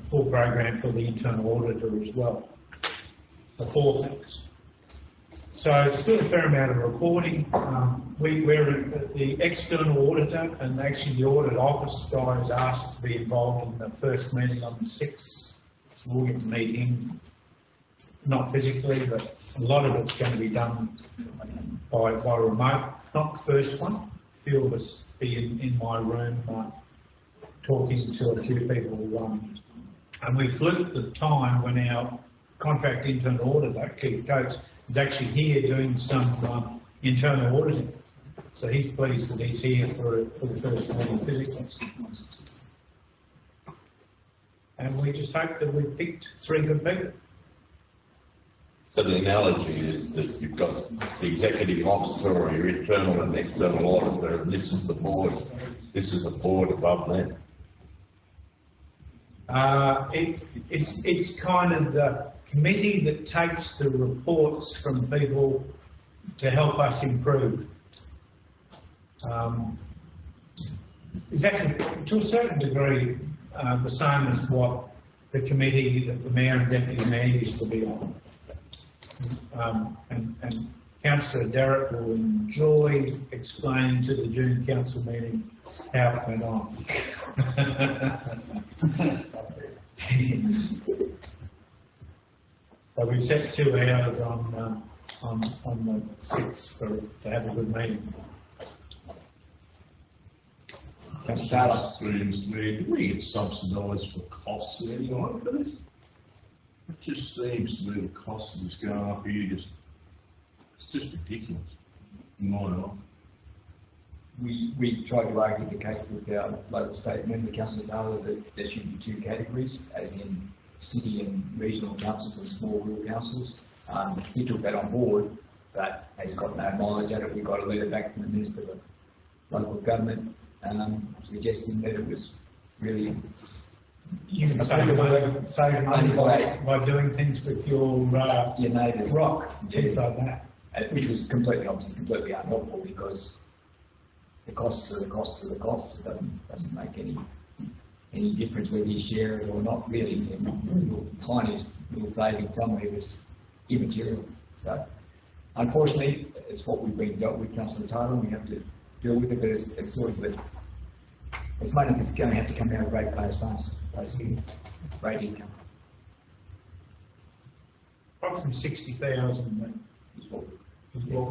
full program for the internal auditor as well. The 4 things. So it's still a fair amount of reporting. We're the external auditor, and actually the audit office guy is asked to be involved in the first meeting on the 6th. So we'll get to meet him, not physically, but a lot of it's going to be done by remote. Not the first one. A few of us be in my room talking to a few people, and we flipped the time when our contract internal auditor, Keith Coates, is actually here doing some internal auditing. So he's pleased that he's here for the first meeting physically. And we just hope that we've picked 3 good people. So the analogy is that you've got the executive officer or your internal and external auditor, and this is the board. This is a board above that. It's kind of the committee that takes the reports from people to help us improve. Exactly, to a certain degree, the same as what the committee that the mayor and deputy mayor used to be on. And Councillor Derrick will enjoy explaining to the June council meeting how it went on. So we set 2 hours on the 6th to have a good meeting. Councillor Taylor. Seems to me, do we get subsidised for costs of any kind for this? It just seems to me the costs of this going up here, it's just ridiculous, in my opinion. We tried to argue the case with our local state member, Councillor Taylor, that there should be 2 categories, as in city and regional councils and small rural councils. He took that on board, but has got no knowledge of it. We got a letter back from the Minister of Local Government suggesting that it was really... You can save money by doing things with your neighbours, rock, things like that. Which was obviously completely unhelpful, because the costs are the costs are the costs. It doesn't make any difference whether you share it or not, really. The tiniest little saving somewhere was immaterial. So, unfortunately, it's what we've been dealt with, Councillor Taylor, and we have to deal with it, but it's sort of it's money that's going to have to come out of ratepayers' funds, basically, rate income. Approximately 60,000 is what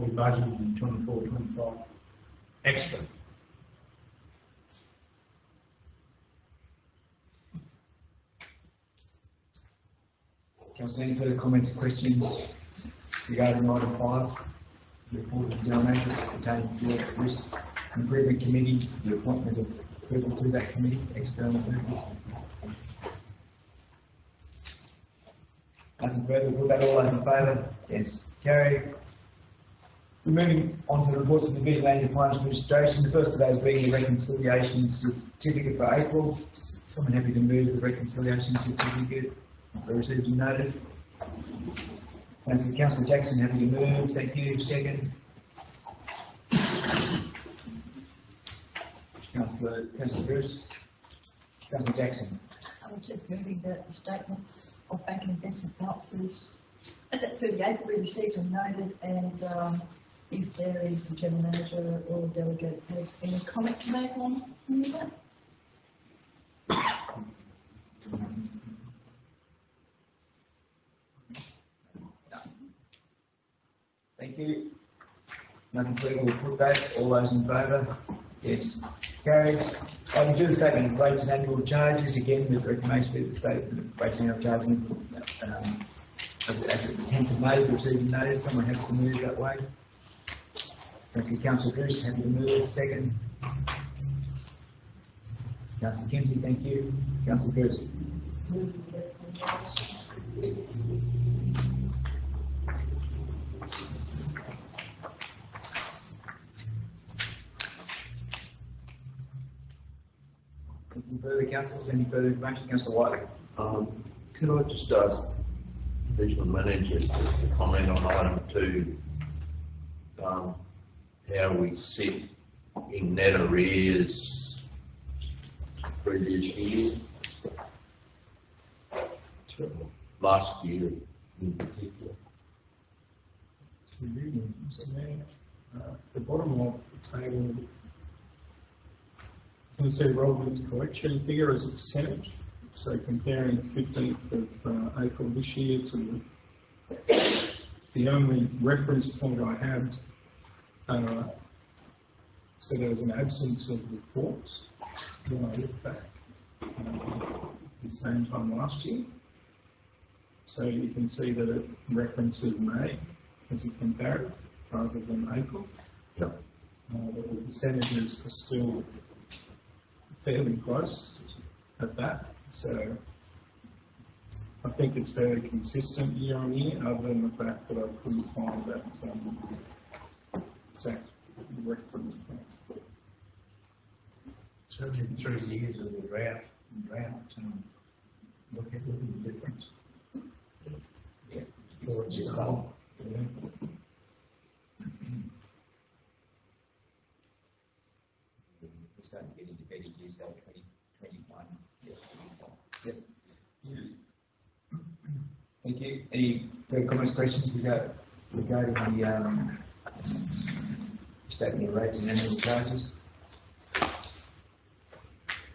we budgeted in 24-25 extra. Councillor, any further comments or questions regarding item 5? The report of the General Manager pertaining to the Risk Improvement Committee, the appointment of people to that committee, external people. Nothing further, we'll put that all in favour. Yes, carried. We're moving on to the reports of the Division Manager Finance Administration. The first of those being the reconciliation certificate for April. Someone happy to move the reconciliation certificate? Received and noted. Councillor Jackson, happy to move. Thank you. Second. Councillor Bruce. Councillor Jackson. I was just moving the statements of bank and investment balances as at 38 we received and noted, and if there is the general manager or delegate has any comment to make on any of that. Thank you. Nothing further, we'll put that. All those in favour? Yes. Carried. Item 2, the statement of rates and annual charges. Again, the recommendation be the statement of rates and annual charges as at the 10th of May, receiving notice. Someone have to move that way. Thank you, Councillor Bruce. Happy to move. Second. Councillor Kinsey, thank you. Councillor Bruce. Any further councillors? Any further information? Councillor Whiteley. Could I just ask the divisional manager to comment on item 2, how we sit in net arrears previous year, last year in particular? The bottom of the table, you can see relevant collection figure as a percentage. So comparing 15th of April this year to the only reference point I had, so there was an absence of reports when I looked back the same time last year. So you can see that it references May as a comparative rather than April. Yep. The percentages are still fairly close at that. So I think it's fairly consistent year on year, other than the fact that I couldn't find that exact reference point. Certainly 3 years of the drought, look at the difference. Yeah. Or it's just old. Yeah. We're starting to get into better years though, 2021. Yep. Thank you. Any further comments, questions regarding the statement of rates and annual charges?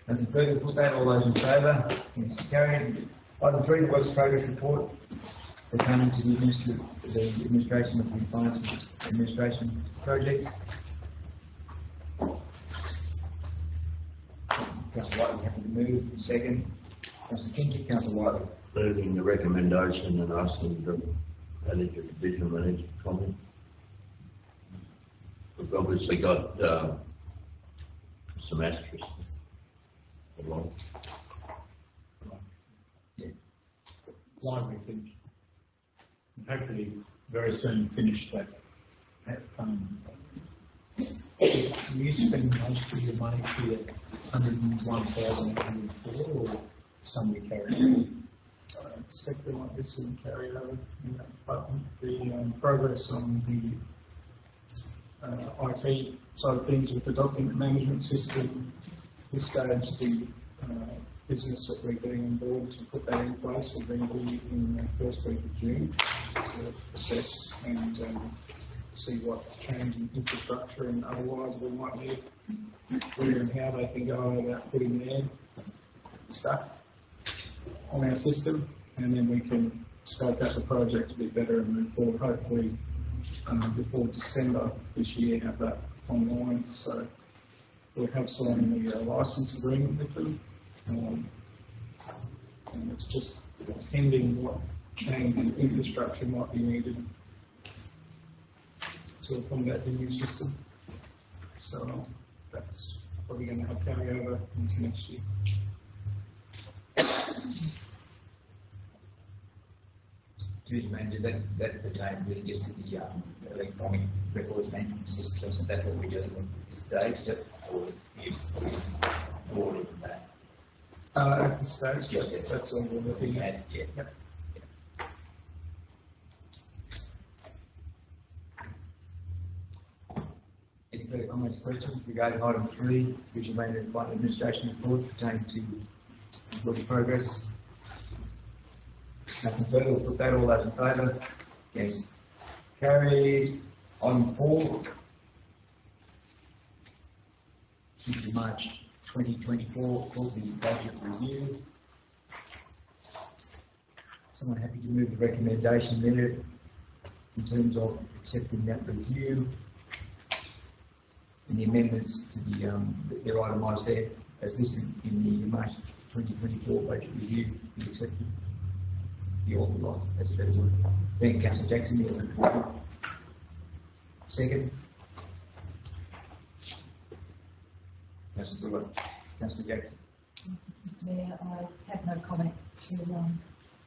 Nothing further, put that. All those in favour? Yes, carried. Item 3, the Works Progress Report pertaining to the administration of the finance administration projects. Councillor Whiteley, happy to move. Second. Councillor Kinsey, Councillor Whiteley. Moving the recommendation and asking the manager, division manager to comment. We've obviously got some asterisks along. Library finished. And hopefully very soon finish that. You spend most of your money for your 101,804 or some we carry over? I expect there might be some carryover in that department. The progress on the IT side of things with the document management system, this stage the business that we're getting on board to put that in place will then be in the first week of June to assess and see what change in infrastructure and otherwise we might need, where and how they can go about putting their stuff on our system, and then we can scope out the project a bit better and move forward, hopefully before December this year have that online. So we have signed the license agreement with them, and it's just pending what change in infrastructure might be needed to accommodate the new system. So that's probably going to have carryover into next year. Division manager, that pertains really just to the electronic records management system, so that's what we're dealing with at this stage, is it? Or you've ordered that? At this stage, yes, that's all we're looking at. Yeah. Yep. Any further comments, questions regarding item 3, Division Manager Administration Report pertaining to Work in progress. Nothing further, we'll put that, all those in favour? Yes. Carried. Item 4. March 2024 quarterly budget review. Someone happy to move the recommendation there in terms of accepting that review and the amendments to the, they're itemised there as listed in the March 2024 budget review, be accepted. The order lot, that's a better word. Thank you, Councillor Jackson. Second. Councillor Brewer. Councillor Jackson. Mr Mayor, I have no comment to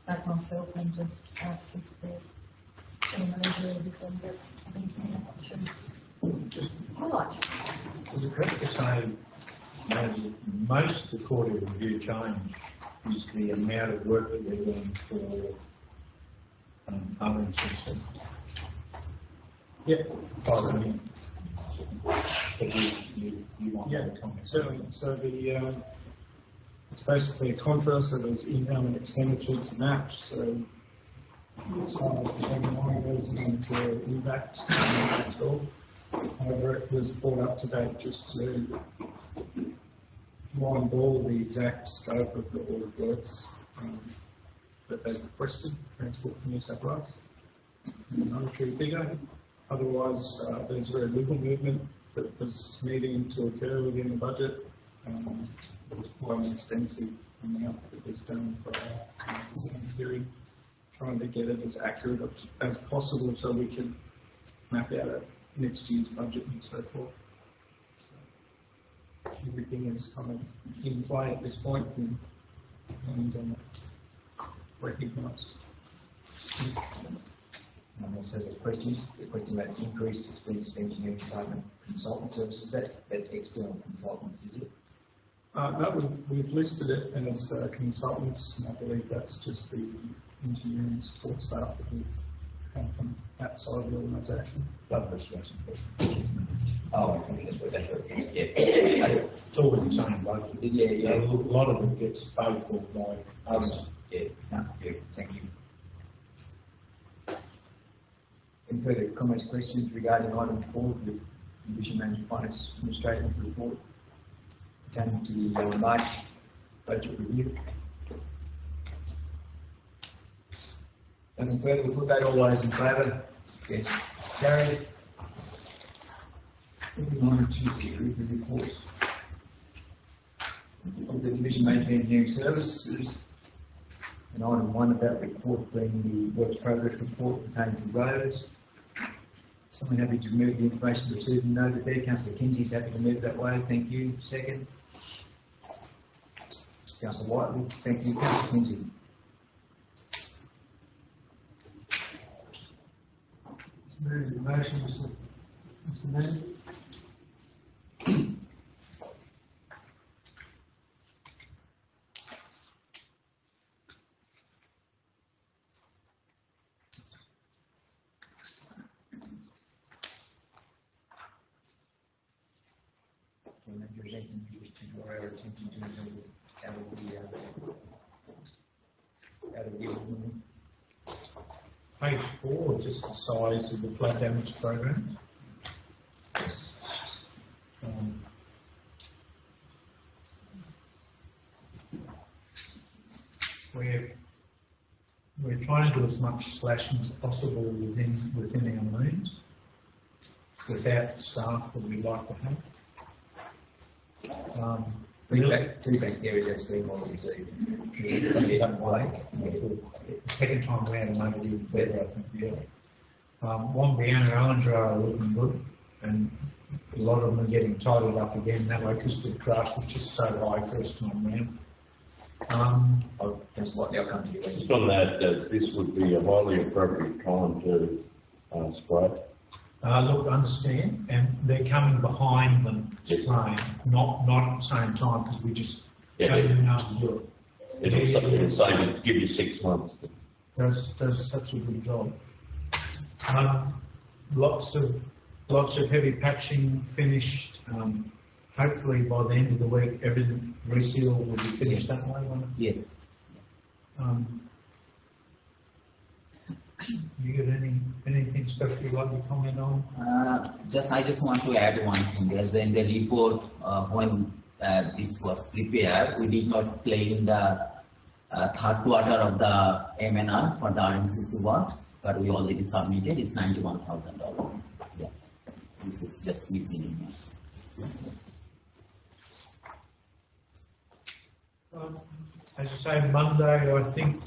make myself and just ask if the manager is anything to highlight. Is it correct to say most of the quarterly review change is the amount of work that we're doing for other system? Yeah. But you want Yeah, to comment? certainly. So it's basically a contra, so there's income and expenditure to match, so as far as the line goes into impact at all. However, it was brought up to date just to line ball the exact scope of the order of works that they've requested, Transport for New South Wales. The monetary figure. Otherwise, there's very little movement that was needing to occur within the budget. It was quite an extensive amount that was done for our period, trying to get it as accurate as possible so we could map out next year's budget and so forth. So everything is kind of in play at this point and recognised. Also has a question about the increased expense of engineering department consultant services. That external consultants, is it? No, we've listed it as consultants, and I believe that's just the engineering support staff that we've come from outside the organisation. Oh, that's what it is, yeah. It's always the same budget. Yeah. A lot of it gets paid for by others. Yeah, no, yeah, thank you. Any further comments, questions regarding item 4, the Division Manager Finance Administrator report pertaining to the March budget review? Nothing further, we'll put that, all those in favour? Yes, carried. Moving on to the reports of the Division Manager Engineering Services. And item 1 of that report being the Works Progress Report pertaining to roads. Someone happy to move the information received and noted there. Councillor Kinsey's happy to move that way. Thank you. Second. Councillor Whiteley. Thank you. Councillor Kinsey. Move the motion, Mr. Mayor. If there's anything you wish to draw our attention to in terms of out of the Page 4, just the size of the flood damage program. We're trying to do as much slashing as possible within our means, without staff that we'd like to have. feedback there is that's been well received. Second time round, maybe even better, I think, yeah. Wombiana Allendra are looking good, and a lot of them are getting tidied up again that way because the grass was just so high first time round. Just like I'll come to you. Just on that, this would be a highly appropriate time to spray. Look, understand, and they're coming behind them spraying, not at the same time because we just don't know how to do it. It'll say, give you 6 months. Does such a good job. Lots of heavy patching finished. hopefully by the end of the week, everything reseal will be finished that way, won't it? Yes. You got anything special you'd like to comment on? I just want to add one thing. As in the report, when this was prepared, we did not claim the third quarter of the MNR for the RMCC works, but we already submitted. It's $91,000. Yeah, this is just missing in here. As I say, Monday, I think,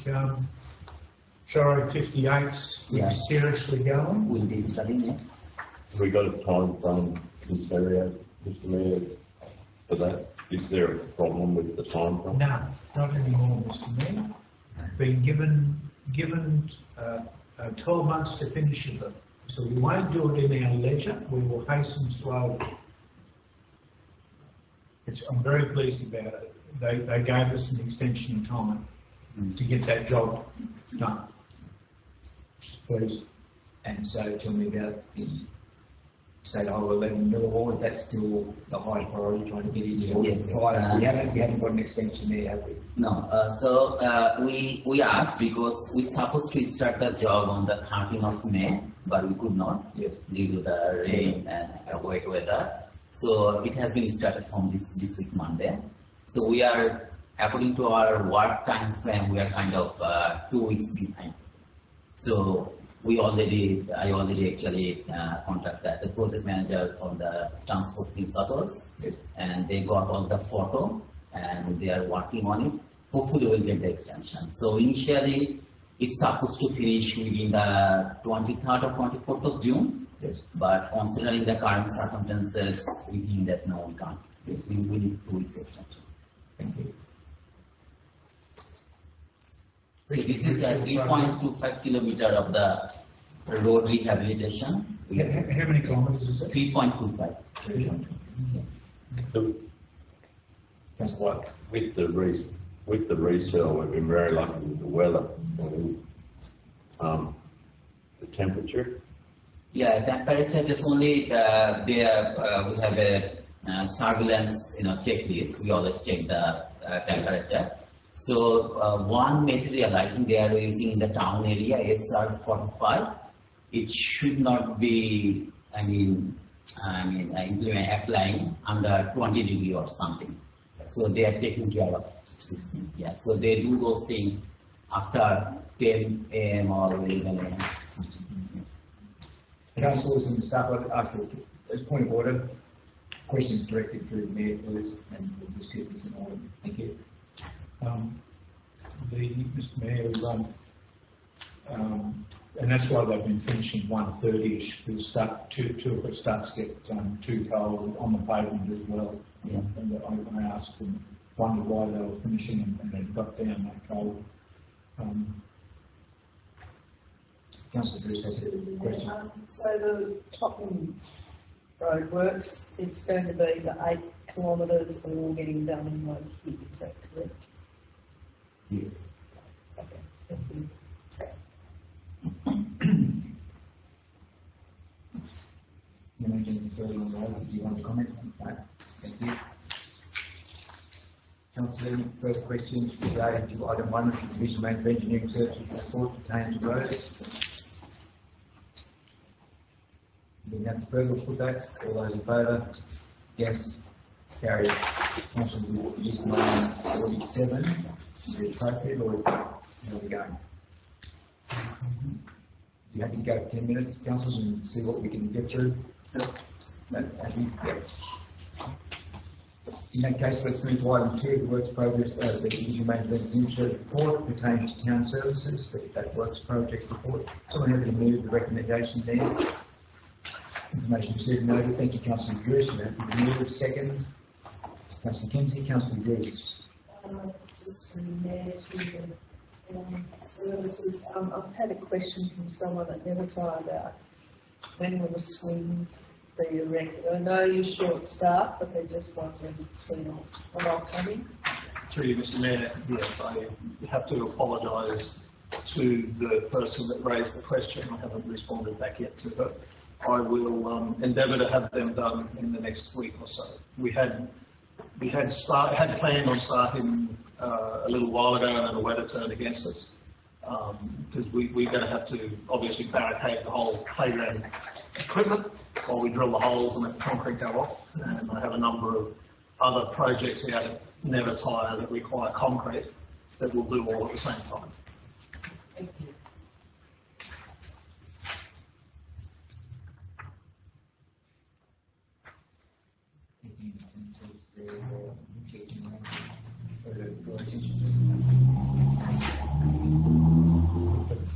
Shire 58's will Yeah. be seriously going. We'll be studying it. Have we got a time frame, Mr. Mayor, for that? Is there a problem with the time frame? No, not anymore, Mr. Mayor. Been given 12 months to finish it, so we won't do it in our leisure, we will hasten slowly. I'm very pleased about it. They gave us an extension of time to get that job done. Please. And so tell me about the State Highway 11 Millwall, that's still the highest priority, trying to get it in. Yes. We haven't got an extension there, have we? No, we asked because we supposed to start the job on the 13th of May, but we could not due to the rain and wet weather. So it has been started from this week Monday. So we are, according to our work time frame, we are kind of 2 weeks behind. So I already actually contacted the project manager from the Transport Team Shuttles, and they got all the photo and they are working on it. Hopefully we'll get the extension. So initially it's supposed to finish within the 23rd or 24th of June. Yes. But considering the current circumstances, we think that no, we can't. Yes, we need 2 weeks extension. Thank you. So this is the 3.25 kilometer of the road rehabilitation. How many kilometres is it? 3.25. So, Councillor White. with the resale, we've been very lucky with the weather. The temperature, Yeah, temperature just only there. We have a surveillance, checklist. We always check the temperature. So one material I think they are using in the town area is SR45. It should not be, applying under 20 degree or something. So they are taking care of this thing. Yeah, so they do those things after 10 a.m. or 11 a.m. Councillors and staff, I'd ask as a point of order, questions directed through the Mayor, please, and we'll just keep this in order. Thank you. Mr. Mayor, and that's why they've been finishing 1:30ish, because if it starts to get too cold on the pavement as well. Yeah. And I asked them, wondered why they were finishing and it got down that cold. Councillor Bruce has a question. So the Tottenham Road works, it's going to be the 8 kilometres all getting done in 1 hit, is that correct? Yes. Okay, thank you. You mentioned anything further on the roads, do you want to comment on that? Thank you. Councillor, first questions relating to item 1, the Division Manager of Engineering Services report pertaining to roads. Being nothing further, we'll put that. All those in favour? Yes. Carried. Councillor, use line 47. Is it appropriate or how are we going? You happy to go for 10 minutes, councillors, and see what we can get through? No, happy? Yeah. In that case, let's move to item 2, the works progress, the Division Manager Engineering report pertaining to town services, that works project report. Someone happy to move the recommendation there? Information received and noted. Thank you, Councillor Bruce. You happy to move second? Councillor Kinsey, Councillor Bruce. Just from there to the services, I've had a question from someone at Nevertire about when will the swings be erected? I know you're short staffed, but they're just wondering, when are coming? Through you, Mr. Mayor, I have to apologise to the person that raised the question. I haven't responded back yet to her. I will endeavour to have them done in the next week or so. We had planned on starting a little while ago, and then the weather turned against us, because we're going to have to obviously barricade the whole playground equipment while we drill the holes and let the concrete go off. And I have a number of other projects out at Never Tire that require concrete that we'll do all at the same time. Thank you.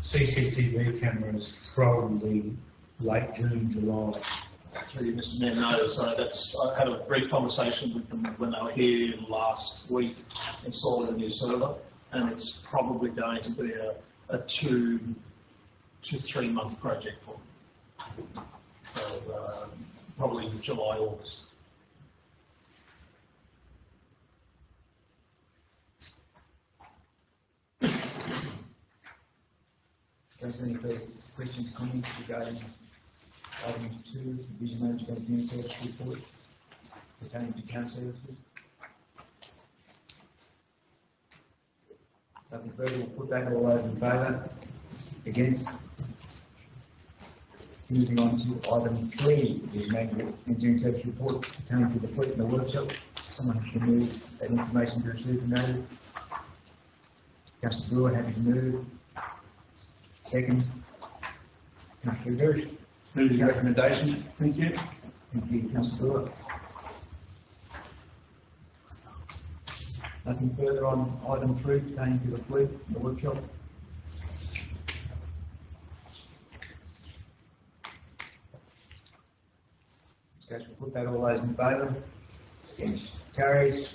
CCTV cameras probably late June, July. Actually, Mr. Mayor, no, so that's, I had a brief conversation with them when they were here last week, installing a new server, and it's probably going to be a 2 to 3 month project for them. So, probably July, August. Councillor, any further questions, comments regarding item 2, Division Management of Community Service Report pertaining to town services? Nothing further, we'll put that. All those in favour? Against? Moving on to item 3, Division Management of Engineering Service Report pertaining to the fleet in the workshop. Someone has to move that information to receive and noted. Councillor Brewer, happy to move. Second. Councillor Gersh. Move the recommendation. Thank you. Thank you, Councillor Brewer. Nothing further on item 3 pertaining to the fleet in the workshop. Okay, so we'll put that. All those in favour? Against? Carries.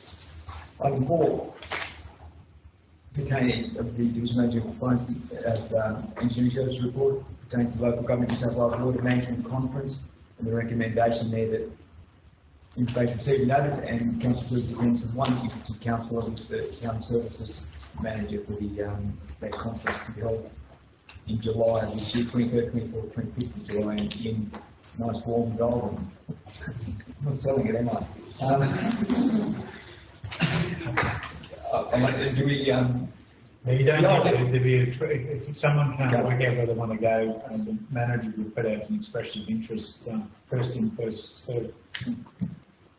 Item 4. Pertaining of the Division Manager of Finance Engineering Service Report pertaining to local government New South Wales Water Management Conference, and the recommendation there that information received and noted, and Councillor Bruce of one deputy councillor with the Town Services Manager for the that conference to be held in July of this year, 23rd, 24th, 25th of July, in nice warm Goulburn. I'm not selling it, am I? Do we? No, you don't need to be if someone can't work out where they want to go, the manager will put out an expression of interest, first in, first served.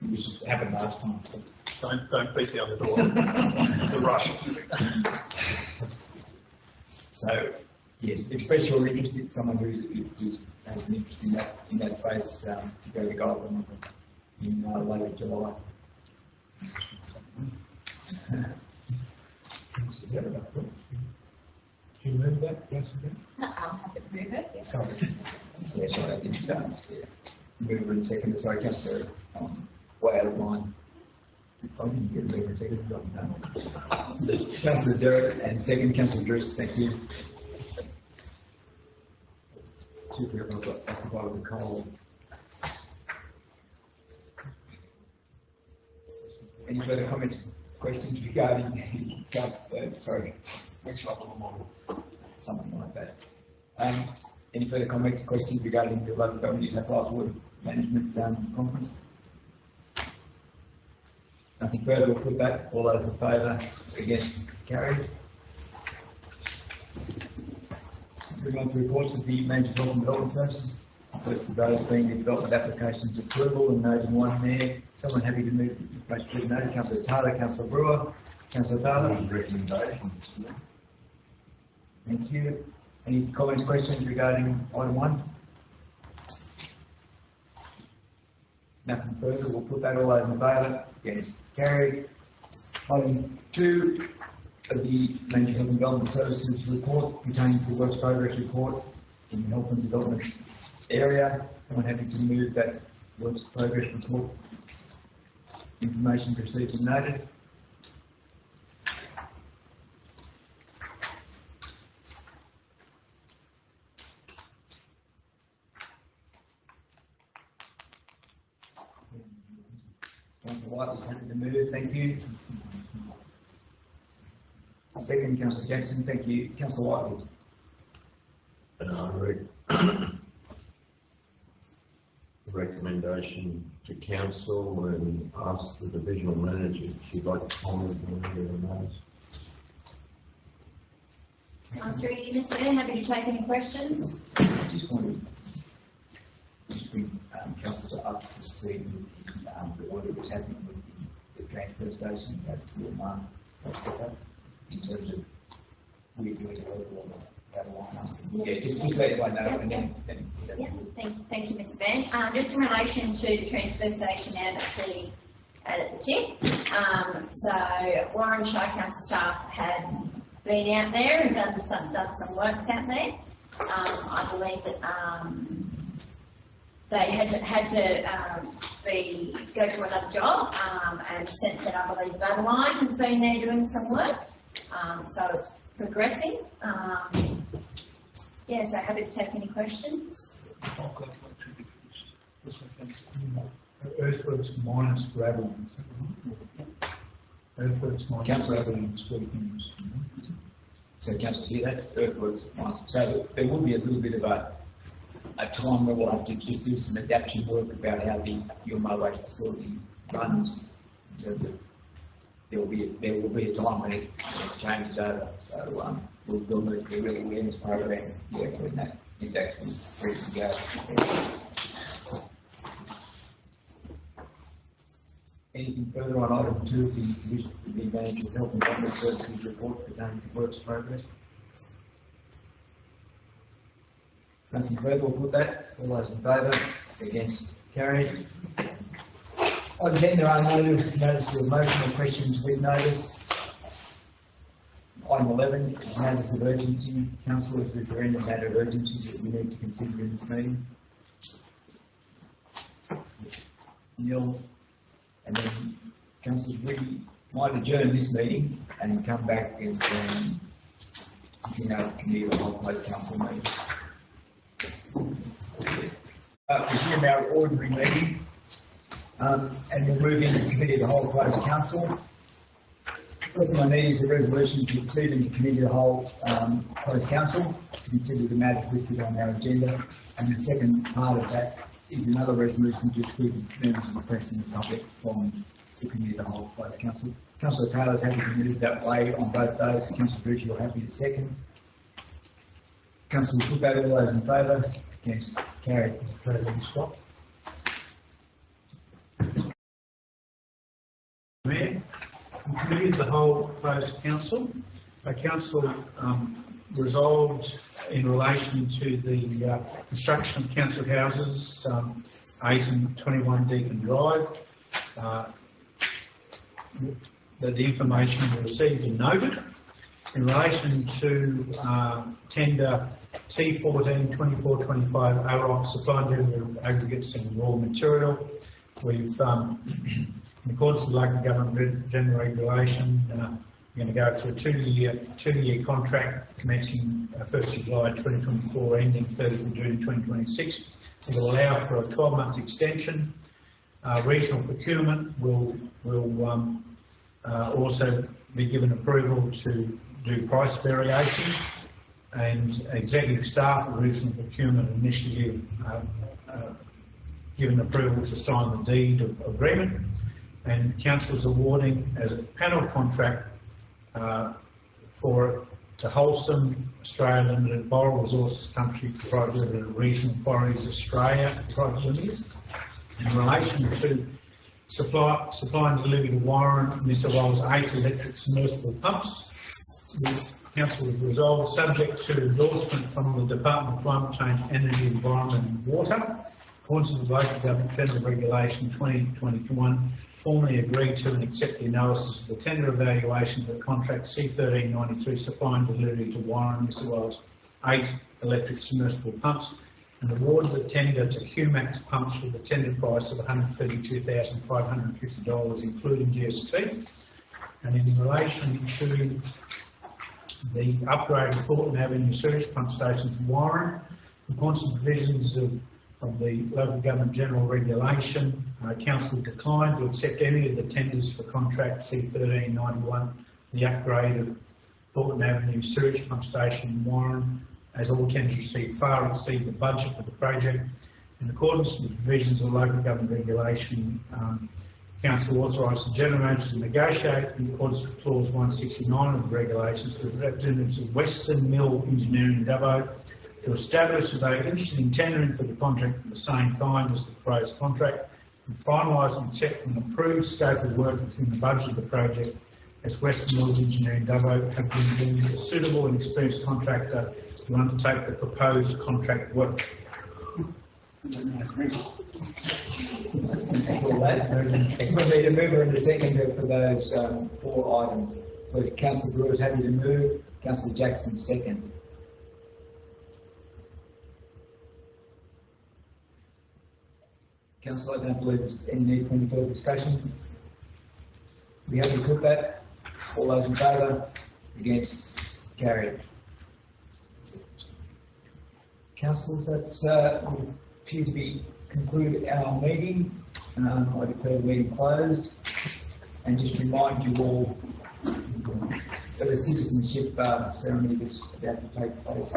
This happened last time. Don't beat down the door. The rush. So, yes, express your interest in someone who has an interest in that space to go to Goulburn in late July. Can you move that, Councillor? I'll have to move it, yes. Sorry. Yeah, sorry, I didn't move in a second. Sorry, Councillor, way out of line. If I didn't get a move in a second, I'll be done. Councillor Derrick and second, Councillor Bruce, thank you. Two people have got occupied with the cold. Any further comments, questions regarding sorry, something like that. Any further comments, questions regarding the local government New South Wales Water Management Conference? Nothing further, we'll put that. All those in favour? Against? Carried. Moving on to reports of the Manager of Health and Development Services. First of those being the development applications approval, and noting one there. Someone happy to move the information noted? Councillor Taylor, Councillor Brewer. Councillor Taylor. Recommendations. Thank you. Any comments, questions regarding item 1? Nothing further. We'll put that. All those in favour? Against? Carried. Item 2 of the Manager of Health and Development Services report pertaining to the Works Progress report in the Health and Development area. Someone happy to move that Works Progress report? Information received and noted. Councillor White was happy to move, thank you. Second, Councillor Jackson, thank you. Councillor Whitewood. recommendation to council and ask the divisional manager if she'd like to comment on any of those. Through you, Mr. Mayor, happy to take any questions. I just wanted to bring council up to speed with what was happening with the transfer station at Woodmark, in terms of we're doing it overall. Yeah, just let everyone know and then. Yeah, thank you, Mr. Van. Just in relation to the transfer station out at the tip, so Warren Shire Council staff had been out there and done some works out there. I believe that they had to go to another job, and since then I believe Madeline has been there doing some work, so it's progressing. Yeah, so happy to take any questions. Earthworks minus gravel. Earthworks minus Councillor. gravel and sweepings. So councillor, hear that? Earthworks, so there will be a little bit of a time where we'll have to just do some adaptation work about how your mow waste facility runs. In terms of there will be a time when it changes over. So we'll need to be really awareness program, yeah, when that is actually ready to go. Anything further on item 2 of the Manager of Health and Government Services report pertaining to works progress? Nothing further, we'll put that. All those in favour? Against? Carried. Item 10, there are no notices of motion or questions with notice. Item 11 is notice of urgency. Council, is there any matter of urgency that we need to consider in this meeting? Nil. And then, councillors, we might adjourn this meeting and come back and, committee of the whole place council meeting. Resume our ordinary meeting, and we'll move into committee of the whole place council. First thing I need is a resolution to proceed into committee of the whole place council to consider the matters listed on our agenda, and the second part of that is another resolution to exclude members of the press and the public from the committee of the whole place council. Councillor Taylor's happy to move that way on both those. Councillor Bruce, you're happy to second. Councillor Cook, all those in favour? Against? Carried. Stop. Mayor, committee of the whole closed council. Council resolved in relation to the construction of council houses 8 and 21 Deacon Drive, that the information was received and noted. In relation to tender T14 2425 AROC supply of aggregates and raw material, we've in accordance with local government general regulation, we're going to go for a two-year contract commencing 1st of July 2024, ending 30th of June 2026. It will allow for a 12-month extension. Regional procurement will also be given approval to do price variations, and executive staff of regional procurement initiative given approval to sign the deed of agreement, and council is awarding as a panel contract to Wholesome Australia Limited, Boral Resources Country Private Limited, Regional Quarries Australia Private Limited. In relation to supply and delivery to Warren, New South Wales 8 electric submersible pumps, the council has resolved, subject to endorsement from the Department of Climate Change, Energy, Environment and Water, according to the local government general regulation 2021, formally agreed to and accept the analysis of the tender evaluation for the contract C1393 supply and delivery to Warren, New South Wales 8 electric submersible pumps, and award the tender to Humax Pumps for the tender price of $132,550, including GST. And in relation to the upgrade of Thornton Avenue sewage pump stations, Warren, the constant provisions of the local government general regulation, council declined to accept any of the tenders for contract C1391, the upgrade of Thornton Avenue sewage pump station in Warren, as all tenders received far exceed the budget for the project, In accordance with the provisions of local government regulation, Council authorised the General Manager to negotiate in accordance with clause 169 of the regulations with representatives of Western Mill Engineering Dubbo to establish that they are interested in tendering for the contract of the same kind as the proposed contract and finalise and accept an approved scope of work within the budget of the project as Western Mills Engineering Dubbo have been deemed a suitable and experienced contractor to undertake the proposed contract work. For that, we need a mover and a seconder for those 4 items. Please, Councillor Brewer is happy to move, Councillor Jackson second. Councillor, I don't believe there's any need for any further discussion. We have to put that. All those in favour? Against? Carried. Councillors, that's appear to be concluded our meeting. I declare the meeting closed. And just remind you all of the citizenship ceremony that's about to take place.